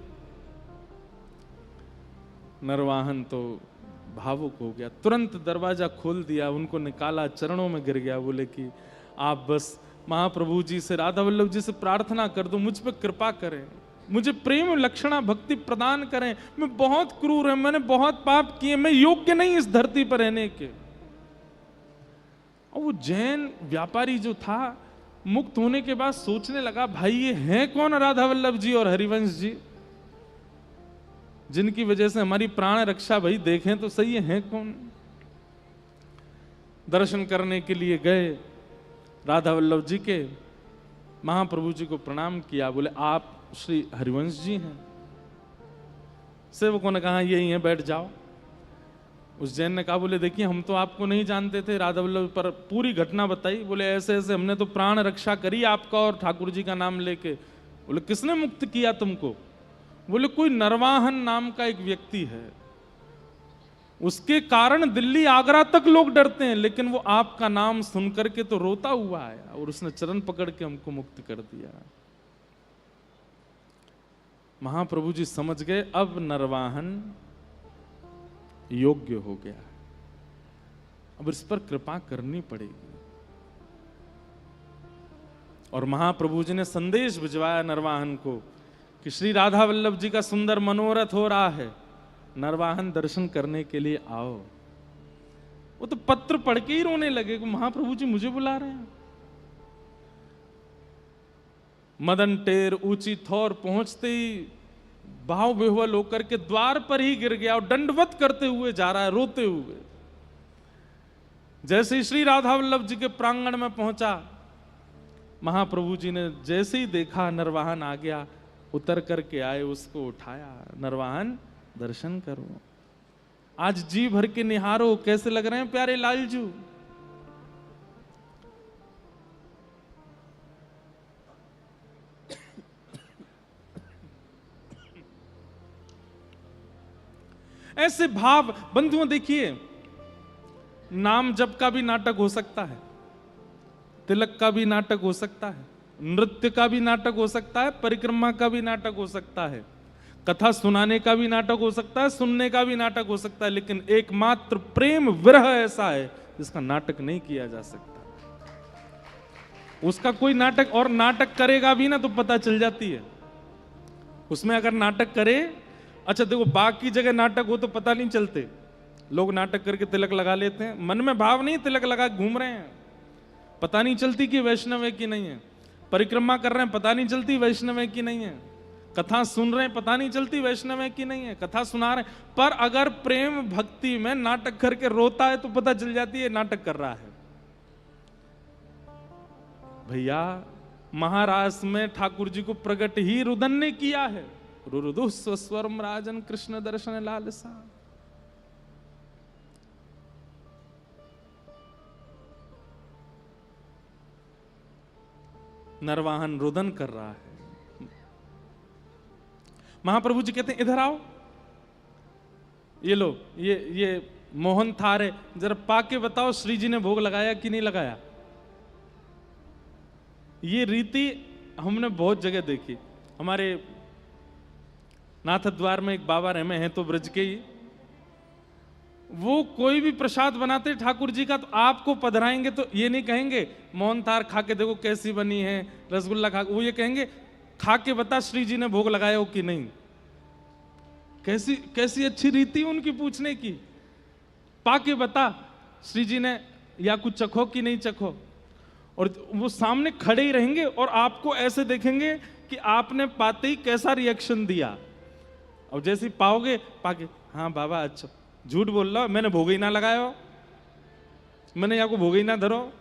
नरवाहन तो भावुक हो गया, तुरंत दरवाजा खोल दिया, उनको निकाला, चरणों में गिर गया। बोले कि आप बस महाप्रभु जी से, राधा वल्लभ जी से प्रार्थना कर दो, मुझ पर कृपा करें, मुझे प्रेम लक्षणा भक्ति प्रदान करें। मैं बहुत क्रूर है, मैंने बहुत पाप किए, मैं योग्य नहीं इस धरती पर रहने के। और वो जैन व्यापारी जो था मुक्त होने के बाद सोचने लगा, भाई ये हैं कौन राधा वल्लभ जी और हरिवंश जी, जिनकी वजह से हमारी प्राण रक्षा, भाई देखें तो सही है कौन। दर्शन करने के लिए गए राधा वल्लभ जी के, महाप्रभु जी को प्रणाम किया, बोले आप श्री हरिवंश जी हैं। सेवकों ने कहा यही है, बैठ जाओ। उस जैन ने कहा, बोले देखिए हम तो आपको नहीं जानते थे, राधा वल्लभ पर पूरी घटना बताई। बोले ऐसे ऐसे हमने तो प्राण रक्षा करी आपका और ठाकुर जी का नाम लेके। बोले किसने मुक्त किया तुमको? बोले कोई नरवाहन नाम का एक व्यक्ति है, उसके कारण दिल्ली आगरा तक लोग डरते हैं, लेकिन वो आपका नाम सुन करके तो रोता हुआ आया और उसने चरण पकड़ के हमको मुक्त कर दिया। महाप्रभु जी समझ गए अब नरवाहन योग्य हो गया, अब इस पर कृपा करनी पड़ेगी। और महाप्रभु जी ने संदेश भिजवाया नरवाहन को कि श्री राधा वल्लभ जी का सुंदर मनोरथ हो रहा है, नरवाहन दर्शन करने के लिए आओ। वो तो पत्र पढ़ के ही रोने लगे कि महाप्रभु जी मुझे बुला रहे हैं। मदन टेर ऊंची थौर पहुंचते ही भाव विह्वल होकर के द्वार पर ही गिर गया और दंडवत करते हुए जा रहा है, रोते हुए। जैसे ही श्री राधा वल्लभ जी के प्रांगण में पहुंचा, महाप्रभु जी ने जैसे ही देखा नरवाहन आ गया, उतर करके आए, उसको उठाया, नरवाहन दर्शन करो, आज जी भर के निहारो, कैसे लग रहे हैं प्यारे लालजू। ऐसे भाव बंधुओं, देखिए नाम जप का भी नाटक हो सकता है, तिलक का भी नाटक हो सकता है, नृत्य का भी नाटक हो सकता है, परिक्रमा का भी नाटक हो सकता है, कथा सुनाने का भी नाटक हो सकता है, सुनने का भी नाटक हो सकता है, लेकिन एकमात्र प्रेम विरह ऐसा है जिसका नाटक नहीं किया जा सकता। उसका कोई नाटक, और नाटक करेगा भी ना तो पता चल जाती है उसमें। अगर नाटक करे, अच्छा देखो बाकी जगह नाटक हो तो पता नहीं चलते, लोग नाटक करके तिलक लगा लेते हैं, मन में भाव नहीं, तिलक लगा घूम रहे हैं, पता नहीं चलती कि वैष्णव है कि नहीं है। परिक्रमा कर रहे हैं, पता नहीं चलती वैष्णव है कि नहीं है। कथा सुन रहे हैं, पता नहीं चलती वैष्णव है कि नहीं है। कथा सुना रहे हैं, पर अगर प्रेम भक्ति में नाटक करके रोता है तो पता चल जाती है नाटक कर रहा है। भैया महाराष्ट्र में ठाकुर जी को प्रकट ही रुदन ने किया है, रुरुदु स्वस्वरम राजन कृष्ण दर्शन लालसा। नरवाहन रुदन कर रहा है। महाप्रभु जी कहते हैं इधर आओ, ये लो, ये मोहन थार है, जरा पाके बताओ श्री जी ने भोग लगाया कि नहीं लगाया। ये रीति हमने बहुत जगह देखी। हमारे नाथ द्वार में एक बाबा रहमे हैं तो ब्रज के ही, वो कोई भी प्रसाद बनाते ठाकुर जी का तो आपको पधराएंगे तो ये नहीं कहेंगे मोहन थार खा के देखो कैसी बनी है, रसगुल्ला खा, वो ये कहेंगे खा के बता श्री जी ने भोग लगाया हो कि नहीं। कैसी कैसी अच्छी रीति उनकी पूछने की, पाके बता श्री जी ने या कुछ चखो कि नहीं चखो। और वो सामने खड़े ही रहेंगे और आपको ऐसे देखेंगे कि आपने पाते ही कैसा रिएक्शन दिया। और जैसे ही पाओगे पाके, हाँ बाबा अच्छा, झूठ बोल रहा, मैंने भोग ही ना लगाया हो, मैंने यहाँ को भोग ही ना धरो।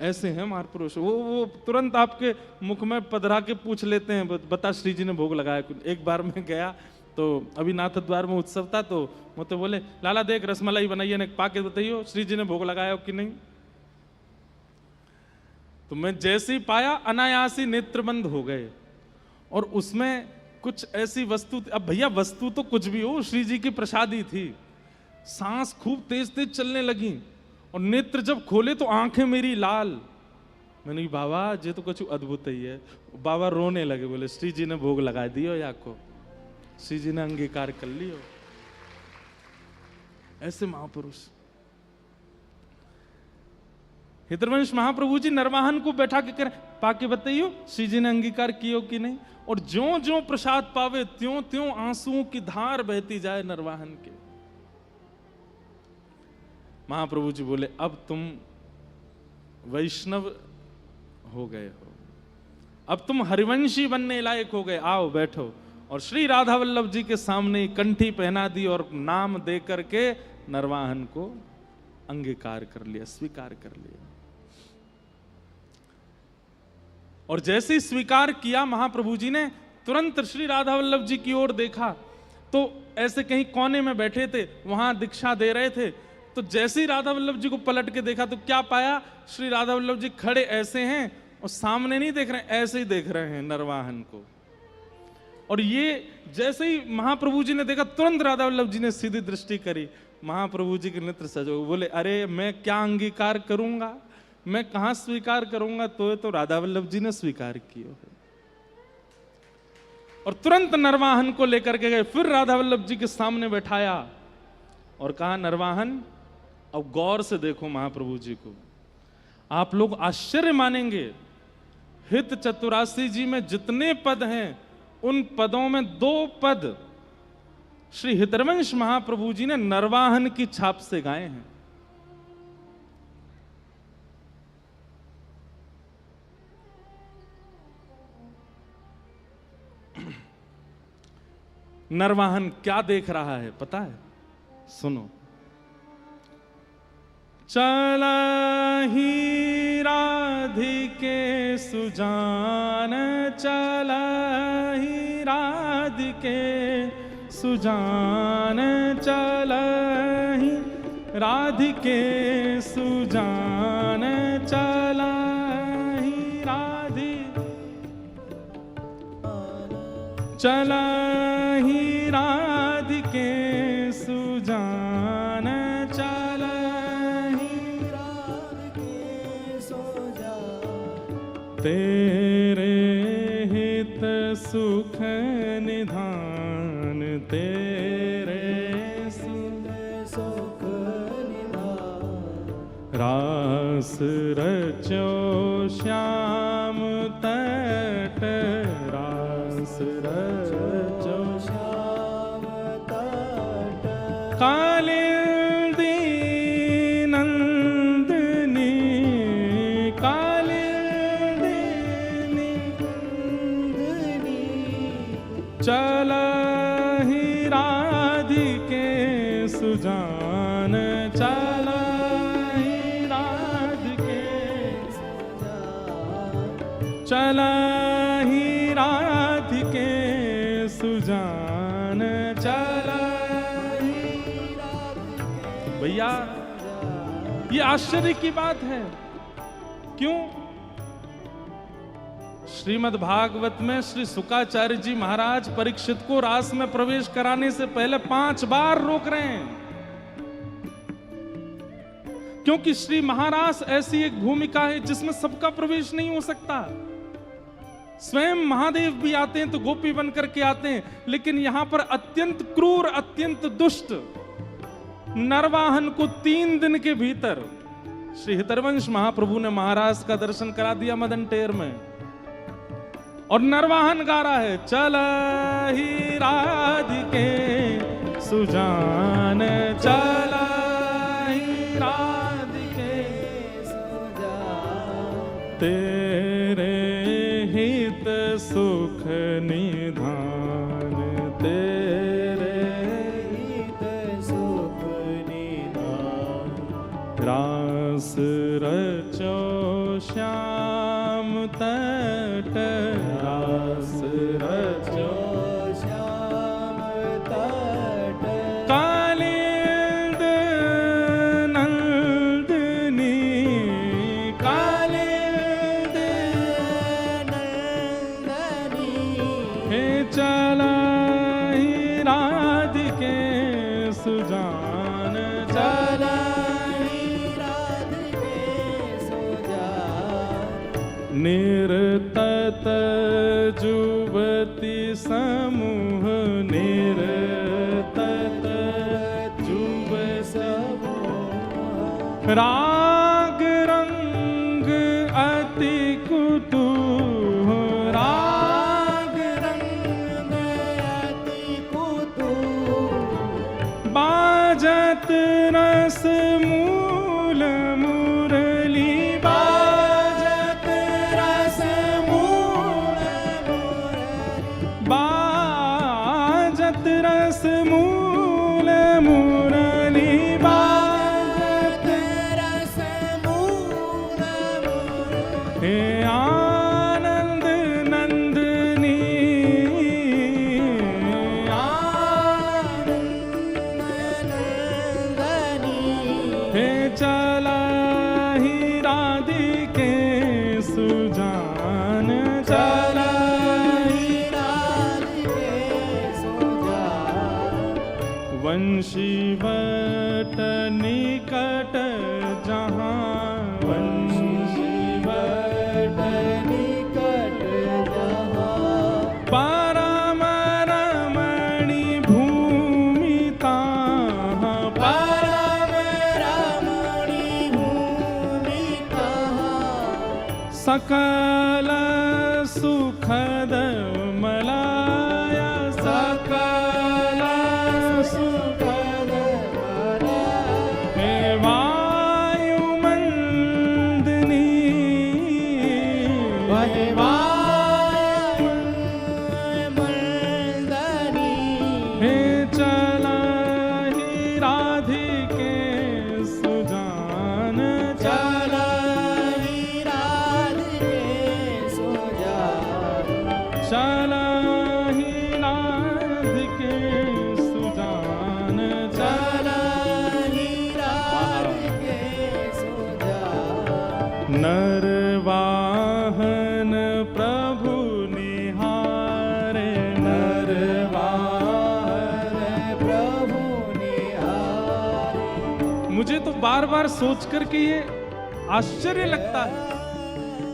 ऐसे हैं महापुरुष, वो तुरंत आपके मुख में पधरा के पूछ लेते हैं बता श्री जी ने भोग लगाया। एक बार मैं गया तो अभी नाथ द्वार में उत्सव था, तो मुझे बोले लाला देख रसमलाई बनाइए ने, पाके बताइयो श्री जी ने भोग लगाया हो कि नहीं। तो मैं जैसे ही पाया अनायासी नेत्र बंद हो गए। और उसमें कुछ ऐसी वस्तु, अब भैया वस्तु तो कुछ भी हो, श्री जी की प्रसादी थी। सांस खूब तेज तेज चलने लगी और नेत्र जब खोले तो आंखें मेरी लाल। मैंने कहा बाबा ये तो कुछ अद्भुत ही है। बाबा रोने लगे, बोले श्री जी ने भोग लगा दियो या को, श्री जी ने अंगीकार कर लियो। ऐसे महापुरुष। हितवंश महाप्रभु जी नरवाहन को बैठा के करें, पाके बताइयो श्री जी ने अंगीकार कियो कि नहीं। और ज्यों ज्यों प्रसाद पावे त्यों त्यों आंसुओं की धार बहती जाए नरवाहन के। महाप्रभु जी बोले अब तुम वैष्णव हो गए हो, अब तुम हरिवंशी बनने लायक हो गए, आओ बैठो। और श्री राधा वल्लभ जी के सामने कंठी पहना दी और नाम दे करके नरवाहन को अंगीकार कर लिया, स्वीकार कर लिया। और जैसे ही स्वीकार किया महाप्रभु जी ने, तुरंत श्री राधा वल्लभ जी की ओर देखा तो ऐसे कहीं कोने में बैठे थे, वहां दीक्षा दे रहे थे। तो जैसे ही राधा वल्लभ जी को पलट के देखा तो क्या पाया, श्री राधा वल्लभ जी खड़े ऐसे हैं और सामने नहीं देख रहे हैं, ऐसे ही देख रहे हैं नरवाहन को। और ये जैसे ही महाप्रभु जी ने देखा, तुरंत राधा वल्लभ जी ने सीधी दृष्टि करी, महाप्रभु जी के नेत्र सजो, बोले अरे मैं क्या अंगीकार करूंगा, मैं कहां स्वीकार करूंगा, तो राधा वल्लभ जी ने स्वीकार किया। और तुरंत नरवाहन को लेकर के गए, फिर राधा वल्लभ जी के सामने बैठाया और कहा नरवाहन अब गौर से देखो महाप्रभु जी को, आप लोग आश्चर्य मानेंगे, हित चतुरासी जी में जितने पद हैं उन पदों में 2 पद श्री हितरवंश महाप्रभु जी ने नरवाहन की छाप से गाए हैं। नरवाहन क्या देख रहा है पता है, सुनो। चला ही राधिके सुजान, चला ही राधिके सुजान, चला ही राधिके सुजान, चला ही राधि, चला ही राधिके सुजान, चला तेरे हित सुख निधान, तेरे सुख निधान, रास रचो श्याम तट, रास रचो श्याम तट, कालिंदी नंदिनी, चला ही राधिके सुजान, चला ही राधिके सुजान, चला ही राधिके सुजान, चला ही राधिके। भैया ये आश्चर्य की बात है, क्यों? श्रीमद् भागवत में श्री शुकाचार्य जी महाराज परीक्षित को रास में प्रवेश कराने से पहले 5 बार रोक रहे हैं, क्योंकि श्री महारास ऐसी एक भूमिका है जिसमें सबका प्रवेश नहीं हो सकता। स्वयं महादेव भी आते हैं तो गोपी बन करके आते हैं, लेकिन यहां पर अत्यंत क्रूर, अत्यंत दुष्ट नरवाहन को 3 दिन के भीतर श्री हितरवंश महाप्रभु ने महाराज का दर्शन करा दिया मदन टेर में। और नरवाहन गा रहा है, चला ही राधिके सुजान, चला ही राधिके सुजान, तेरे हित सुख निधान, तेरे हित सुख निधान, रास रचो श्याम तट, रास रचो श्याम तट, कालिंद नंदिनी, कालिंद नंदिनी, हे चला ही राधिके सुजान, चला ही राधिके सुजान, निर्तत जुवती समूह, निर्तत जुव समूह, राग रंग अति कुतूह, राग रंग अति कुतूह, बाजत रस मुँह वंशी बट निकट जहाँ वंशी बट निकट जहाँ परम रमणी भूमि ताहाँ परम रमणी भूमि तहाँ सकल सुखद मलाया सकल सुखद मलाया हे वायुमंदिनी वह वायुमंदनी हे चलहि राधिके सुजान चलहि राधिके सुजान चलहि राधिके सुजान चलहि राधिके सुजान नरवाहन प्रभु निहारे नरवाहन प्रभु निहारे मुझे तो बार बार सोच करके ये आश्चर्य लगता है,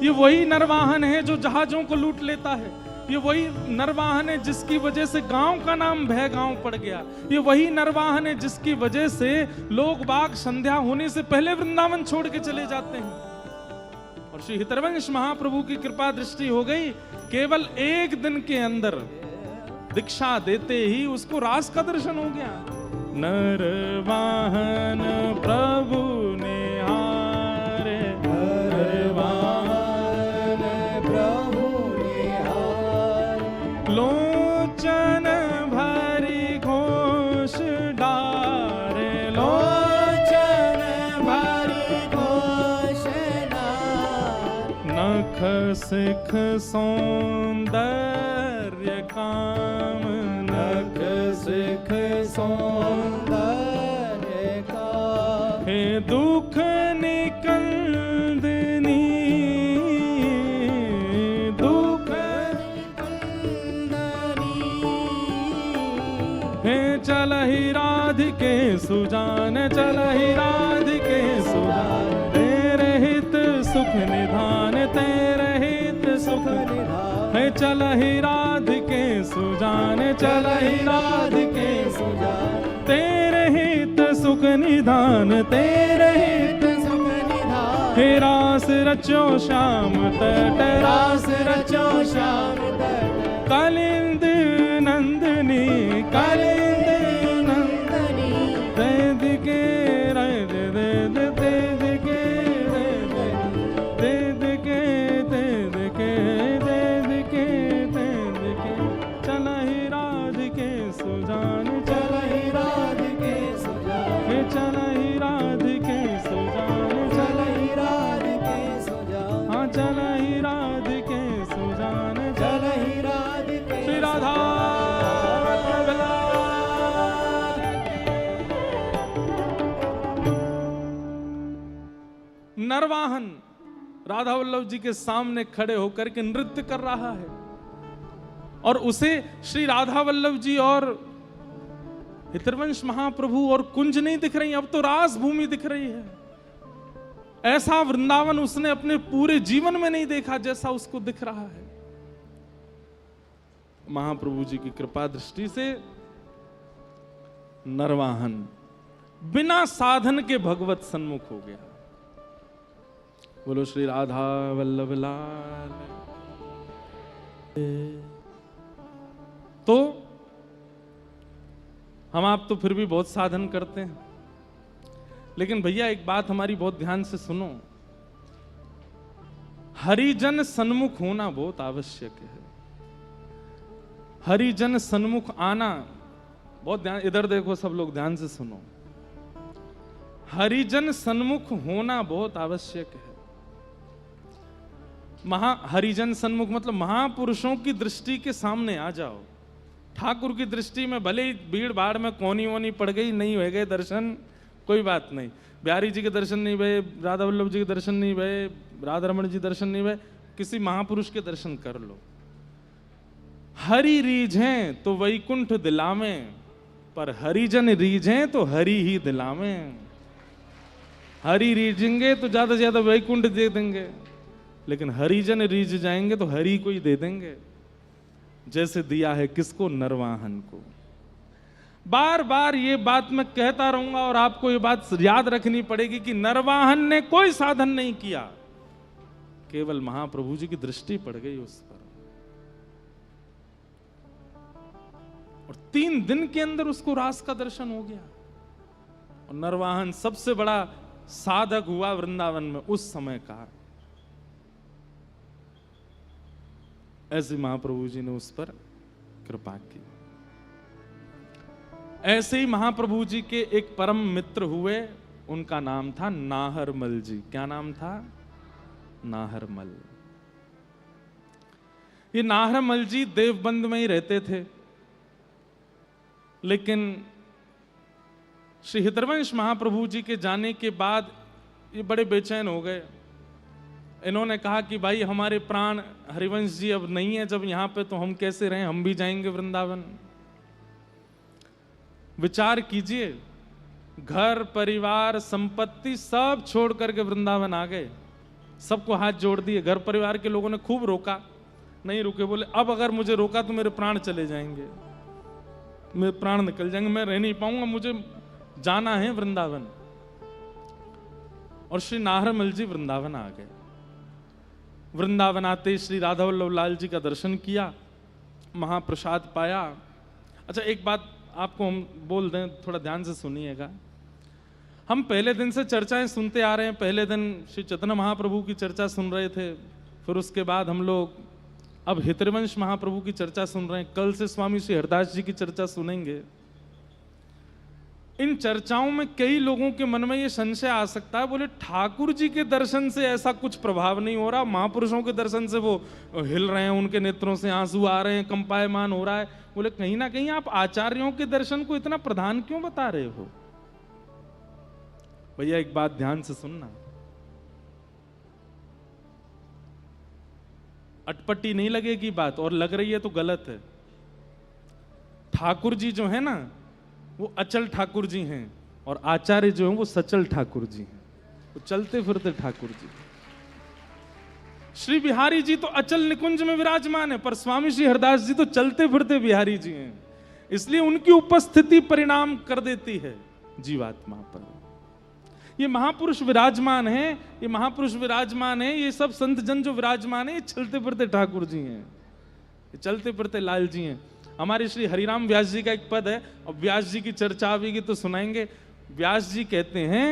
ये वही नरवाहन है जो जहाजों को लूट लेता है, ये वही नरवाहन है जिसकी वजह से गांव का नाम भय गांव पड़ गया, ये वही नरवाहन है जिसकी वजह से लोग बाग संध्या होने से पहले वृंदावन छोड़ के चले जाते हैं। और श्री हितरवंश महाप्रभु की कृपा दृष्टि हो गई, केवल एक दिन के अंदर दीक्षा देते ही उसको रास का दर्शन हो गया। नरवाहन प्रभु निहारे नरवाहन प्रभु निहारे लोचन भरी घोष डारे लोचन भरी घोषणा नख सिख सौंदर्य काम नख सिख सौंदर्य का हे दुख निकंदनी दुख हे चलहि राधिके सुजान चलहि राधिके सुजान तेरे हित सुख निधान तेरे हित सुख निधान है चलहि राधिके सुजान चलहि राधिके सुजान तेरे हित सुख निधान तेरे हित सुख निधान हे रास रचो श्याम तट रास रचो श्याम तट कालिंद नंदनी कालिंद नंदनी तेद के तेद के तेद के तेद के तेद के तेद के चलहि राधिके सुजान चलहि राधिके सुजान हे चलहि राधिके सुजान चलहि राधिके सुजान हाँ चलहि राधिके सुजान चलहि राधिके श्री राधा नरवाहन राधा वल्लभ जी के सामने खड़े होकर के नृत्य कर रहा है और उसे श्री राधा वल्लभ जी और हितरवंश महाप्रभु और कुंज नहीं दिख रही, अब तो रास भूमि दिख रही है। ऐसा वृंदावन उसने अपने पूरे जीवन में नहीं देखा जैसा उसको दिख रहा है। महाप्रभु जी की कृपा दृष्टि से नरवाहन बिना साधन के भगवत सन्मुख हो गया। बोलो श्री राधा वल्लभ लाल। तो हम आप तो फिर भी बहुत साधन करते हैं, लेकिन भैया एक बात हमारी बहुत ध्यान से सुनो, हरिजन सन्मुख होना बहुत आवश्यक है। हरिजन सन्मुख आना बहुत ध्यान, इधर देखो सब लोग ध्यान से सुनो, हरिजन सन्मुख होना बहुत आवश्यक है। हरिजन सन्मुख मतलब महापुरुषों की दृष्टि के सामने आ जाओ। ठाकुर की दृष्टि में भले ही भीड़ भाड़ में कोनी वोनी पड़ गई, नहीं हो गए दर्शन, कोई बात नहीं। बिहारी जी के दर्शन नहीं भये, राधा वल्लभ जी के दर्शन नहीं भये, राधा रमण जी दर्शन नहीं भये, किसी महापुरुष के दर्शन कर लो। हरि रीझें तो वैकुंठ दिलावें, पर हरिजन रीझें तो हरि ही दिलावें। हरि रीझेंगे तो ज्यादा से ज्यादा वैकुंठ दे देंगे, लेकिन हरिजन रीझ जाएंगे तो हरि को ही दे देंगे। जैसे दिया है किसको? नरवाहन को। बार बार ये बात मैं कहता रहूंगा और आपको ये बात याद रखनी पड़ेगी कि नरवाहन ने कोई साधन नहीं किया, केवल महाप्रभु जी की दृष्टि पड़ गई उस पर, और 3 दिन के अंदर उसको रास का दर्शन हो गया। और नरवाहन सबसे बड़ा साधक हुआ वृंदावन में उस समय का। ऐसे महाप्रभु जी ने उस पर कृपा की। ऐसे ही महाप्रभु जी के एक परम मित्र हुए, उनका नाम था नाहरमल जी। क्या नाम था? नाहरमल। ये नाहरमल जी देवबंद में ही रहते थे, लेकिन श्री हितरवंश महाप्रभु जी के जाने के बाद ये बड़े बेचैन हो गए। इन्होंने कहा कि भाई हमारे प्राण हरिवंश जी अब नहीं है जब यहाँ पे, तो हम कैसे रहें, हम भी जाएंगे वृंदावन। विचार कीजिए, घर परिवार संपत्ति सब छोड़ करके वृंदावन आ गए, सबको हाथ जोड़ दिए। घर परिवार के लोगों ने खूब रोका, नहीं रुके, बोले अब अगर मुझे रोका तो मेरे प्राण चले जाएंगे, मेरे प्राण निकल जाएंगे, मैं रह नहीं पाऊंगा, मुझे जाना है वृंदावन। और श्री नाहरमल जी वृंदावन आ गए। वृंदावन आते श्री राधा वल्लभ लाल जी का दर्शन किया, महाप्रसाद पाया। अच्छा, एक बात आपको हम बोल दें, थोड़ा ध्यान से सुनिएगा। हम पहले दिन से चर्चाएं सुनते आ रहे हैं। पहले दिन श्री चैतन्य महाप्रभु की चर्चा सुन रहे थे, फिर उसके बाद हम लोग अब हितरवंश महाप्रभु की चर्चा सुन रहे हैं। कल से स्वामी श्री हरदास जी की चर्चा सुनेंगे। इन चर्चाओं में कई लोगों के मन में ये संशय आ सकता है, बोले ठाकुर जी के दर्शन से ऐसा कुछ प्रभाव नहीं हो रहा, महापुरुषों के दर्शन से वो हिल रहे हैं, उनके नेत्रों से आंसू आ रहे हैं, कंपायमान हो रहा है। बोले कहीं ना कहीं आप आचार्यों के दर्शन को इतना प्रधान क्यों बता रहे हो? भैया एक बात ध्यान से सुनना, अटपटी नहीं लगेगी बात, और लग रही है तो गलत है। ठाकुर जी जो है ना, वो अचल ठाकुर जी हैं, और आचार्य जो हैं वो सचल ठाकुर जी हैं, वो चलते फिरते ठाकुर जी। श्री बिहारी जी तो अचल निकुंज में विराजमान है, पर स्वामी श्री हरदास जी तो चलते फिरते बिहारी जी हैं, इसलिए उनकी उपस्थिति परिणाम कर देती है जीवात्मा पर। ये महापुरुष विराजमान है, ये महापुरुष विराजमान है, ये सब संत जन जो विराजमान है, ये चलते फिरते ठाकुर जी हैं, ये चलते फिरते लाल जी हैं। हमारे श्री हरिराम व्यास जी का एक पद है, और व्यास जी की चर्चा आवेगी तो सुनाएंगे। व्यास जी कहते हैं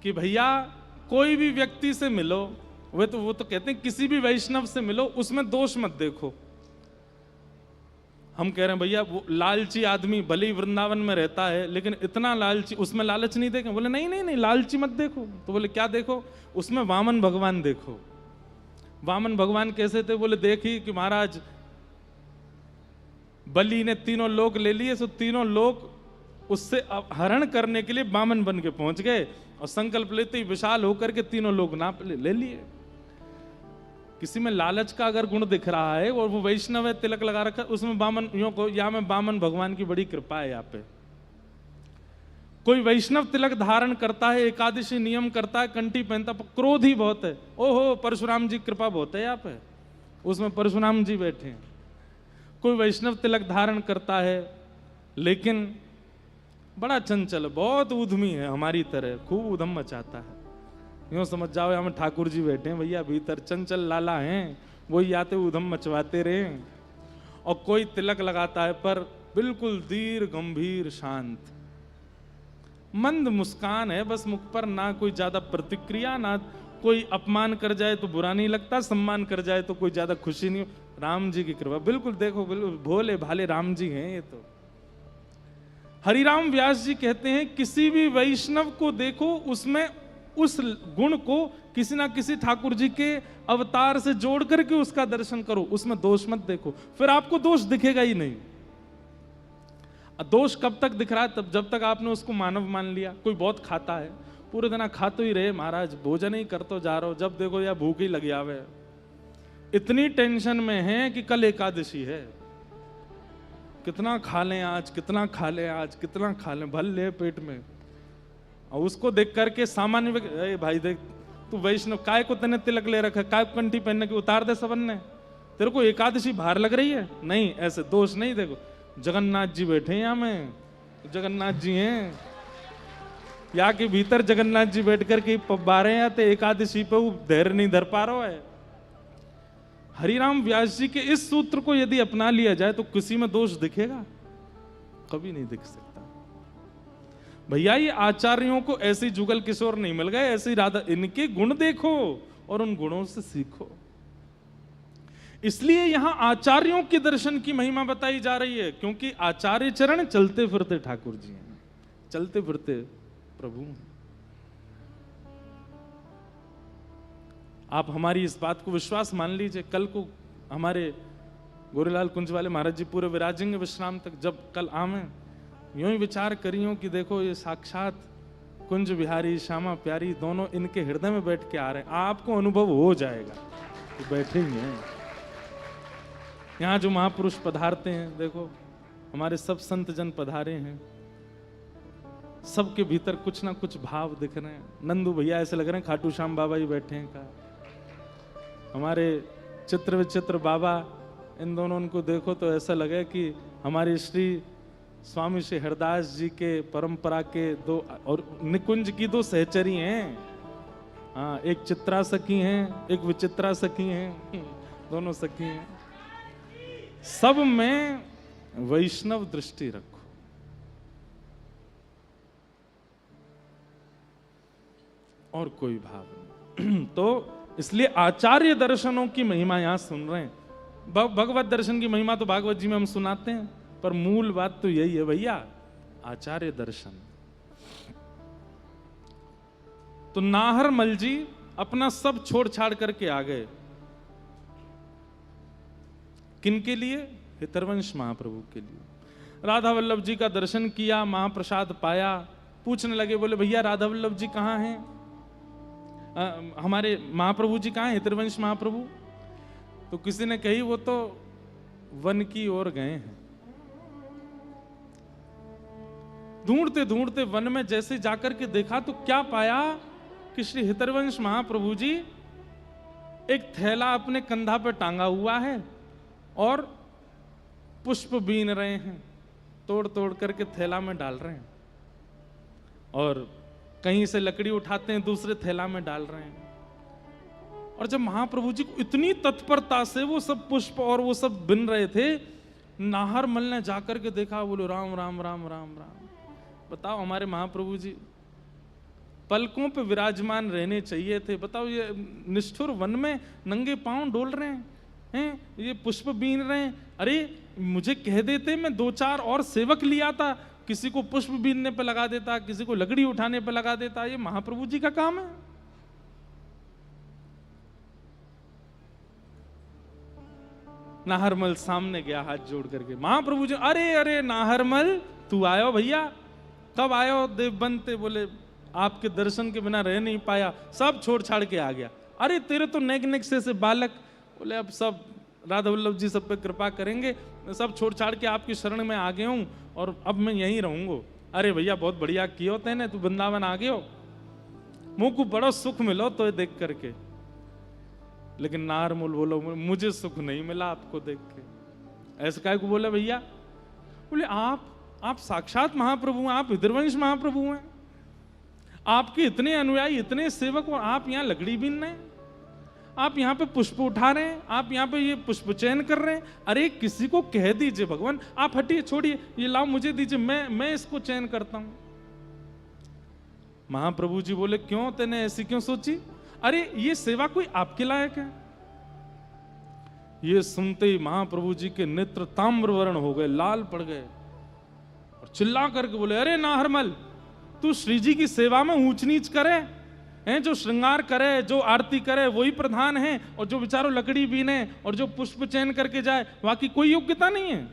कि भैया कोई भी व्यक्ति से मिलो, वो तो कहते हैं किसी भी वैष्णव से मिलो, उसमें दोष मत देखो। हम कह रहे हैं भैया वो लालची आदमी भले ही वृंदावन में रहता है, लेकिन इतना लालची, उसमें लालच नहीं देखें। बोले नहीं नहीं नहीं, लालची मत देखो। तो बोले क्या देखो? उसमें वामन भगवान देखो। वामन भगवान कैसे थे? बोले देखी कि महाराज बलि ने तीनों लोक ले लिए, सो तीनों लोक उससे हरण करने के लिए वामन बन के पहुंच गए, और संकल्प लेते ही विशाल होकर के तीनों लोग नाप ले लिए। किसी में लालच का अगर गुण दिख रहा है और वो वैष्णव है, तिलक लगा रखा, उसमें वामन यो को, या में वामन भगवान की बड़ी कृपा है। यहाँ पे कोई वैष्णव तिलक धारण करता है, एकादशी नियम करता है, कंठी पहनता, क्रोध ही बहुत है। ओहो परशुराम जी कृपा बहुत है यहाँ पे, उसमें परशुराम जी बैठे हैं। कोई वैष्णव तिलक धारण करता है, लेकिन बड़ा चंचल, बहुत उद्यमी है, हमारी तरह खूब उधम मचाता है। यूं समझ जाओ यहाँ में ठाकुर जी बैठे हैं भैया, भीतर चंचल लाला हैं, वही आते उधम मचवाते रहे। और कोई तिलक लगाता है पर बिल्कुल धीर गंभीर शांत, मंद मुस्कान है बस मुख पर, ना कोई ज्यादा प्रतिक्रिया, ना कोई अपमान कर जाए तो बुरा नहीं लगता, सम्मान कर जाए तो कोई ज्यादा खुशी नहीं। राम जी की कृपा, बिल्कुल देखो, बिल्कुल भोले भाले राम जी हैं ये तो। हरिराम व्यास जी कहते हैं किसी भी वैष्णव को देखो, उसमें उस गुण को किसी ना किसी ठाकुर जी के अवतार से जोड़ करके उसका दर्शन करो, उसमें दोष मत देखो, फिर आपको दोष दिखेगा ही नहीं। दोष कब तक दिख रहा है? तब जब तक आपने उसको मानव मान लिया। कोई बहुत खाता है, पूरे दिन खाते ही रहे महाराज, भोजन ही करते जा रहे हो, जब देखो या भूख ही लगी आवे, इतनी टेंशन में है कि कल एकादशी है, कितना खा लें आज, कितना खा लें आज, कितना खा लें, भर ले पेट में। और उसको देख करके सामान्य ए भाई देख, तू वैष्णव काय को तने तिलक ले रखा, काय को कंठी पहनने की उतार दे सबन ने, तेरे को एकादशी भार लग रही है? नहीं, ऐसे दोष नहीं। देखो जगन्नाथ जी बैठे हैं यहाँ में, जगन्नाथ जी हैं यहाँ के भीतर, जगन्नाथ जी बैठ करके पब्बा रहे हैं, तो एकादशी पे वो धैर्य नहीं धर पा रहा है। हरिराम व्यास जी के इस सूत्र को यदि अपना लिया जाए तो किसी में दोष दिखेगा? कभी नहीं दिख सकता। भैया ये आचार्यों को ऐसे जुगल किशोर नहीं मिल गए, ऐसे राधा, इनके गुण देखो और उन गुणों से सीखो। इसलिए यहां आचार्यों के दर्शन की महिमा बताई जा रही है, क्योंकि आचार्य चरण चलते फिरते ठाकुर जी हैं, चलते फिरते प्रभु। आप हमारी इस बात को विश्वास मान लीजिए, कल को हमारे गोरेलाल कुंज वाले महाराज जी पूरे विराजेंगे विश्राम तक, जब कल आवे यूं ही विचार करियो कि देखो ये साक्षात कुंज बिहारी श्यामा प्यारी दोनों इनके हृदय में बैठ के आ रहे हैं। आपको अनुभव हो जाएगा कि बैठे ही हैं। यहाँ जो महापुरुष पधारते हैं, देखो हमारे सब संत जन पधारे हैं, सबके भीतर कुछ ना कुछ भाव दिख रहे हैं। नंदू भैया ऐसे लग रहे हैं खाटू श्याम बाबा ही बैठे हैं का। हमारे चित्र विचित्र बाबा, इन दोनों उनको देखो तो ऐसा लगे कि हमारे श्री स्वामी श्री हरदास जी के परंपरा के दो और निकुंज की दो सहचरी हैं। हाँ, एक चित्रा सखी हैं, एक विचित्रा सखी हैं, दोनों सखी हैं। सब में वैष्णव दृष्टि रखो। और कोई भाव नहीं। तो इसलिए आचार्य दर्शनों की महिमा यहां सुन रहे हैं। भगवत दर्शन की महिमा तो भागवत जी में हम सुनाते हैं, पर मूल बात तो यही है भैया, आचार्य दर्शन। तो नाहरमल जी अपना सब छोड़ छाड़ करके आ गए, किनके लिए? हितरवंश महाप्रभु के लिए। राधा वल्लभ जी का दर्शन किया, महाप्रसाद पाया, पूछने लगे, बोले भैया राधा वल्लभ जी कहाँ हैं? हमारे महाप्रभु जी कहाँ हैं, हितरवंश महाप्रभु? तो किसी ने कही वो तो वन की ओर गए हैं। ढूंढते ढूंढते वन में जैसे जाकर के देखा तो क्या पाया कि श्री हितरवंश महाप्रभु जी एक थैला अपने कंधा पर टांगा हुआ है और पुष्प बीन रहे हैं, तोड़ तोड़ करके थैला में डाल रहे हैं, और कहीं से लकड़ी उठाते हैं दूसरे थैला में डाल रहे हैं। और जब महाप्रभु जी को इतनी तत्परता से वो सब पुष्प और वो सब बिन रहे थे, नाहरमल ने जाकर के देखा, बोलो राम राम राम राम राम। बताओ हमारे महाप्रभु जी पलकों पे विराजमान रहने चाहिए थे, बताओ ये निष्ठुर वन में नंगे पांव डोल रहे हैं, ये पुष्प बीन रहे हैं। अरे मुझे कह देते, मैं 2-4 और सेवक लिया था, किसी को पुष्प बीनने पे लगा देता, किसी को लकड़ी उठाने पे लगा देता। ये महाप्रभु जी का काम है। नाहरमल सामने गया हाथ जोड़ करके, महाप्रभु जी, अरे अरे नाहरमल तू आयो भैया, कब आयो देव बनते? बोले आपके दर्शन के बिना रह नहीं पाया, सब छोड़ छाड़ के आ गया। अरे तेरे तो नेक नेक से बालक। बोले अब सब राधा वल्लभ जी सब पे कृपा करेंगे, मैं सब छोड़ छाड़ के आपकी शरण में आ गया हूँ और अब मैं यहीं रहूंगा। अरे भैया बहुत बढ़िया कियो तेने, तू वृंदावन आ गयो, मुंह को बड़ा सुख मिलो तो देख करके। लेकिन नारमूल बोलो मुझे सुख नहीं मिला आपको देख के। ऐसे काय को बोला भैया? बोले आप साक्षात महाप्रभु हैं, आप हितरवंश महाप्रभु हैं, आपके इतने अनुयायी, इतने सेवक, और आप यहाँ लकड़ी बीन रहे हैं, आप यहाँ पे पुष्प उठा रहे हैं, आप यहाँ पे ये पुष्प चयन कर रहे हैं। अरे किसी को कह दीजिए भगवान, आप हटिए छोड़िए, ये लाओ मुझे दीजिए, मैं इसको चयन करता हूं। महाप्रभु जी बोले क्यों, तेने ऐसी क्यों सोची? अरे ये सेवा कोई आपके लायक है? ये सुनते ही महाप्रभु जी के नेत्र ताम्रवर्ण हो गए, लाल पड़ गए, और चिल्ला करके बोले अरे नाहरमल, तू श्री जी की सेवा में ऊंच नीच करे हैं? जो श्रृंगार करे, जो आरती करे वही प्रधान है, और जो बेचारों लकड़ी बीने और जो पुष्प चयन करके जाए बाकी कोई योग्यता नहीं है।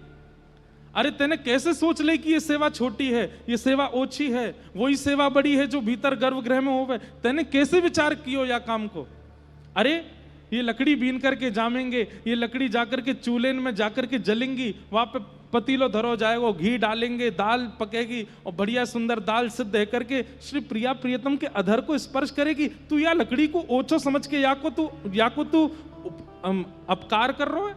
अरे तेने कैसे सोच ले कि ये सेवा छोटी है, ये सेवा ओछी है, वही सेवा बड़ी है जो भीतर गर्भगृह में होवे? तेने कैसे विचार कियो या काम को? अरे ये लकड़ी बीन करके जामेंगे, ये लकड़ी जाकर के चूल्हे में जाकर के जलेंगी, वहां पे पतीलो धरो जाएगा, घी डालेंगे, दाल पकेगी और बढ़िया सुंदर दाल सिद्ध है करके श्री प्रिया प्रियतम के अधर को स्पर्श करेगी। तू या लकड़ी को ओछो समझ के या को तू अपकार कर रहा है।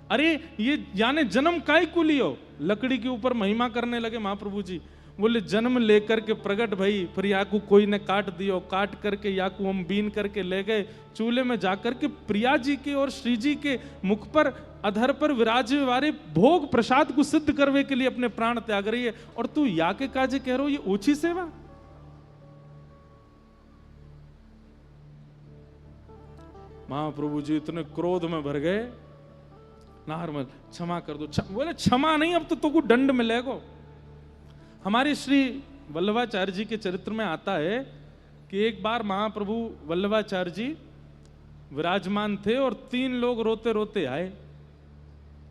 अरे ये यानी जन्म काय को लियो। लकड़ी के ऊपर महिमा करने लगे महाप्रभु जी। बोले जन्म लेकर के प्रगट भई, फिर याकू कोई ने काट दियो, काट करके याकू हम बीन करके ले गए चूल्हे में जाकर के प्रिया जी के और श्री जी के मुख पर अधर पर विराजे वाले भोग प्रसाद को सिद्ध करने के लिए अपने प्राण त्याग रही है। और तू या के काजे कह रहे हो ये ऊंची सेवा। महाप्रभु जी इतने क्रोध में भर गए, नार्मल क्षमा कर दो। बोले क्षमा नहीं, अब तो तुमको दंड मिलेगा। हमारे श्री वल्लभाचार्य जी के चरित्र में आता है कि एक बार महाप्रभु वल्लभाचार्य जी विराजमान थे और 3 लोग रोते रोते आए।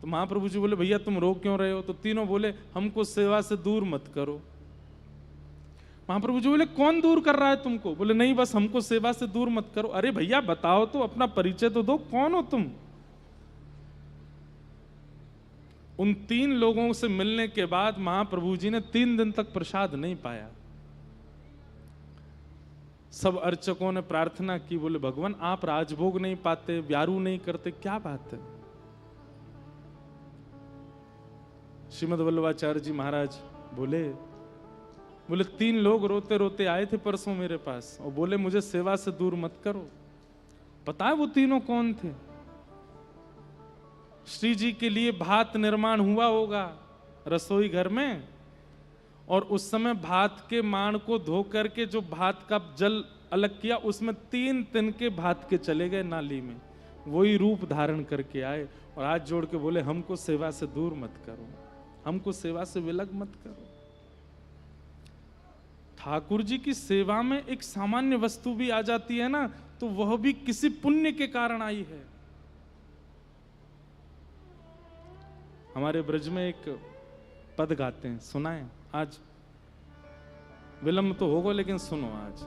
तो महाप्रभु जी बोले भैया तुम रो क्यों रहे हो? तो तीनों बोले हमको सेवा से दूर मत करो। महाप्रभु जी बोले कौन दूर कर रहा है तुमको? बोले नहीं बस हमको सेवा से दूर मत करो। अरे भैया बताओ तो, अपना परिचय तो दो, कौन हो तुम? उन 3 लोगों से मिलने के बाद महाप्रभु जी ने 3 दिन तक प्रसाद नहीं पाया। सब अर्चकों ने प्रार्थना की, बोले भगवान आप राजभोग नहीं पाते, ब्यारू नहीं करते, क्या बात है? श्रीमद वल्लभाचार्य जी महाराज बोले 3 लोग रोते रोते आए थे परसों मेरे पास और बोले मुझे सेवा से दूर मत करो। पता है वो तीनों कौन थे? श्री जी के लिए भात निर्माण हुआ होगा रसोई घर में, और उस समय भात के माण को धो करके जो भात का जल अलग किया उसमें 3 तिनके भात के चले गए नाली में। वही रूप धारण करके आए और हाथ जोड़ के बोले हमको सेवा से दूर मत करो, हमको सेवा से विलग मत करो। ठाकुर जी की सेवा में एक सामान्य वस्तु भी आ जाती है ना, तो वह भी किसी पुण्य के कारण आई है। हमारे ब्रज में एक पद गाते हैं, सुनाएं? आज विलंब तो होगा लेकिन सुनो आज।